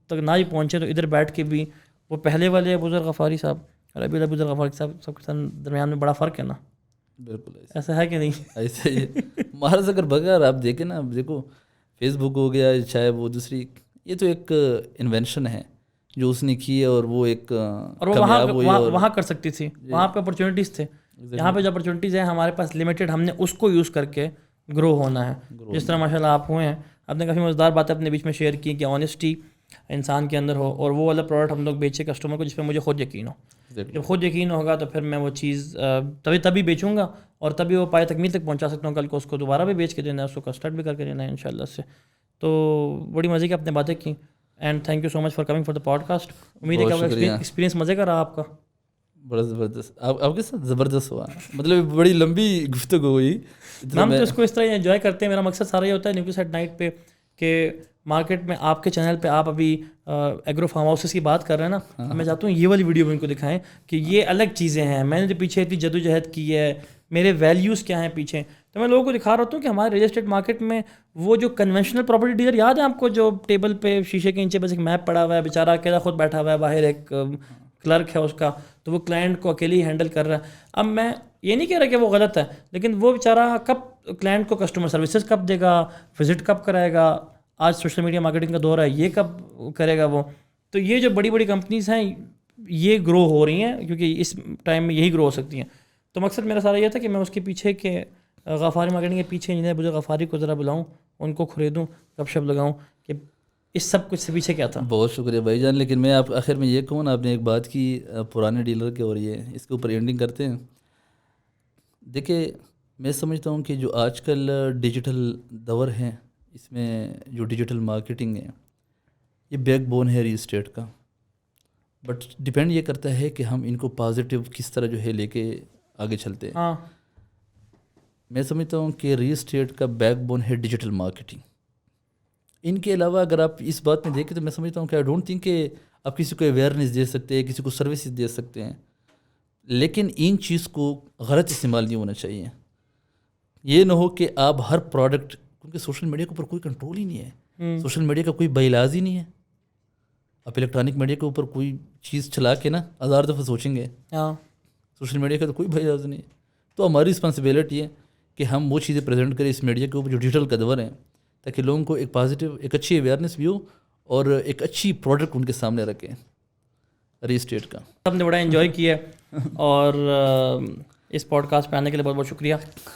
تک نہ ہی پہنچے تو ادھر بیٹھ کے بھی وہ پہلے والے ابو ذر غفاری صاحب اور ابو ذر غفاری صاحب سب کے درمیان میں بڑا فرق ہے نا. بالکل ایسا ہے کہ نہیں؟ ایسے ہی مارک زکربرگ اگر آپ دیکھیں نا, دیکھو فیس بک ہو گیا, چاہے وہ دوسری, یہ تو ایک انوینشن ہے جو اس نے کی ہے, اور وہ ایک اور وہ وہاں کر سکتی تھی, وہاں پہ اپرچونیٹیز تھے. یہاں پہ جو اپرچونیٹیز ہیں ہمارے پاس لمیٹیڈ, ہم نے اس کو یوز کر کے گرو ہونا ہے. جس طرح ماشاء اللہ آپ ہوئے ہیں, آپ نے کافی مزیدار باتیں اپنے بیچ میں شیئر کی کہ آنیسٹی انسان کے اندر ہو, اور وہ والا پروڈکٹ ہم لوگ بیچے کسٹمر کو جس پہ مجھے خود یقین ہو. جب خود یقین ہوگا تو پھر میں وہ چیز تبھی بیچوں گا, اور تبھی وہ پائے تکمیل تک پہنچا سکتا ہوں. کل کو اس کو دوبارہ بھی بیچ کے دینا ہے, اس کو کسٹرڈ بھی کر کے دینا ہے انشاءاللہ سے. تو بڑی مزے کی آپ نے باتیں کی, and thank you so much for coming for the podcast. امید ہے کہ آپ کا ایکسپیرینس مزے کا رہا آپ کا. بڑا زبردست, آپ کے ساتھ زبردست ہوا, مطلب بڑی لمبی گفتگو ہوئی. ہم تو اس کو اس طرح انجوائے کرتے ہیں. میرا مقصد سارا یہ ہوتا ہے نیوکلیس ایٹ نائٹ پہ کہ مارکیٹ میں آپ کے چینل پہ آپ ابھی ایگرو فارم ہاؤسز کی بات کر رہے ہیں نا, میں چاہتا ہوں یہ والی ویڈیو میں ان کو دکھائیں کہ یہ الگ چیزیں ہیں, میں نے جو پیچھے اتنی جدوجہد کی ہے, میرے ویلیوز کیا ہیں پیچھے. تو میں لوگوں کو دکھا رہا ہوتا ہوں کہ ہمارے ریل اسٹیٹ مارکیٹ میں وہ جو کنونشنل پراپرٹی ڈیلر یاد ہے آپ کو, جو ٹیبل پہ شیشے کے نیچے بس ایک میپ پڑا ہوا ہے, بیچارہ اکیلا خود بیٹھا ہوا ہے باہر ایک کلرک ہے اس کا, تو وہ کلائنٹ کو اکیلے ہی ہینڈل کر رہا ہے. اب میں یہ نہیں کہہ رہا کہ وہ غلط ہے, لیکن وہ بیچارہ کب کلائنٹ کو کسٹمر سروسز کب دے گا, وزٹ کب کرائے گا, آج سوشل میڈیا مارکیٹنگ کا دور ہے, یہ کب کرے گا وہ. تو یہ جو بڑی بڑی کمپنیز ہیں یہ گرو ہو رہی ہیں کیونکہ اس ٹائم میں یہی گرو ہو سکتی ہیں. تو مقصد میرا سارا یہ تھا کہ میں اس کے پیچھے کہ غفاری مارکیٹنگ کے پیچھے انجینئر بزرگ غفاری کو ذرا بلاؤں, ان کو خریدوں, گپ شپ لگاؤں کہ اس سب کچھ سے پیچھے کیا تھا. بہت شکریہ بھائی جان. لیکن میں آپ آخر میں یہ کہوں نا, آپ نے ایک بات کی پرانے ڈیلر کے, اور یہ اس کے اوپر اینڈنگ کرتے ہیں. دیکھیں میں سمجھتا ہوں کہ جو آج کل ڈیجیٹل دور ہے, اس میں جو ڈیجیٹل مارکیٹنگ ہے یہ بیک بون ہے ریل اسٹیٹ کا. بٹ ڈپینڈ یہ کرتا ہے کہ ہم ان کو پازیٹیو کس طرح جو ہے لے کے آگے چلتے ہیں. ہاں میں سمجھتا ہوں کہ ریل اسٹیٹ کا بیک بون ہے ڈیجیٹل مارکیٹنگ. ان کے علاوہ اگر آپ اس بات میں دیکھیں تو میں سمجھتا ہوں کہ آئی ڈونٹ تھنک کہ آپ کسی کو اویئرنیس دے سکتے ہیں, کسی کو سروسز دے سکتے ہیں, لیکن ان چیز کو غلط استعمال نہیں ہونا چاہیے. یہ نہ ہو کہ آپ ہر پروڈکٹ, کیونکہ سوشل میڈیا کے اوپر کوئی کنٹرول ہی نہیں ہے, سوشل میڈیا کا کوئی باعلاج ہی نہیں ہے. آپ الیکٹرانک میڈیا کے اوپر کوئی چیز چلا کے نا 1000 دفعہ سوچیں گے, سوشل میڈیا کا تو کوئی باعلاج نہیں ہے. تو ہماری رسپانسبلٹی ہے کہ ہم وہ چیزیں پریزنٹ کریں اس میڈیا کے اوپر جو ڈیجیٹل کا دور ہے, تاکہ لوگوں کو ایک پازیٹیو, ایک اچھی اویئرنیس بھی ہو اور ایک اچھی پروڈکٹ ان کے سامنے رکھیں ریل اسٹیٹ کا. سب نے بڑا انجوائے کیا اور اس پوڈ کاسٹ پہ آنے کے لیے بہت بہت شکریہ.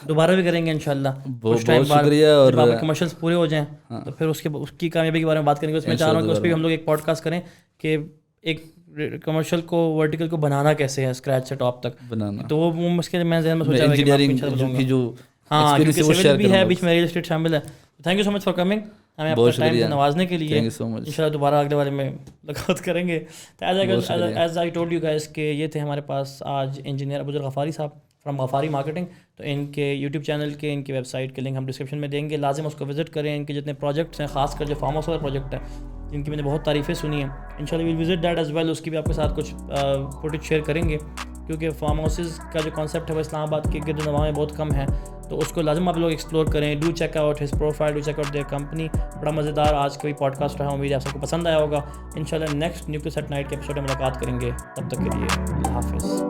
دوبارہ بھی کریں گے انشاءاللہ کچھ ٹائم بعد, شکریہ. اور جب آپ کے کمرشلس پورے ہو جائیں تو پھر اس کی کامیابی کے بارے میں بات کریں گے. اس میں چاہ رہا ہوں کہ اس پہ بھی ہم لوگ ایک پوڈ کاسٹ کریں کہ ایک کمرشل کو ورٹیکل کو بنانا کیسے ہے اسکریچ سے ٹاپ تک بنانا. تو وہ اس کے میں ذہن میں سوچا ہے انجینئرنگ کی جو ہاں سول بھی ہے, بیچ میں ریل اسٹیٹ شامل ہے. Thank you so much for coming, ہمیں اپنا ٹائم نوازنے کے لیے. انشاءاللہ دوبارہ اگلے والے میں ملاقات کریں گے. As I told you guys کہ یہ تھے ہمارے پاس آج انجینئر ابوذر غفاری صاحب فرام غفاری مارکیٹنگ. تو ان کے یوٹیوب چینل کے, ان کی ویب سائٹ کے لنک ہم ڈسکرپشن میں دیں گے, لازم اس کو وزٹ کریں. ان کے جتنے پروجیکٹس ہیں, خاص کر جو فارم ہاؤس والا پروجیکٹ ہے جن کی میں نے بہت تعریفیں سنی ہیں, انشاءاللہ will visit that as well. اس کی بھی آپ کے ساتھ کچھ فوٹیج شیئر کریں گے کیونکہ فارم ہاؤسز کا جو کانسیپٹ ہے وہ اسلام آباد کے گرد و نواح میں بہت کم ہے, تو اس کو لازم آپ لوگ ایکسپلور کریں. Do check out his profile, do check out there company. بڑا مزیدار آج کا بھی پوڈ کاسٹ رہا, امید آپ سب کو پسند آیا ہوگا. انشاءاللہ نیکسٹ نیوکلیس ایٹ نائٹ کے ایپیسوڈ میں ملاقات کریں گے. تب تک کے لیے اللہ حافظ.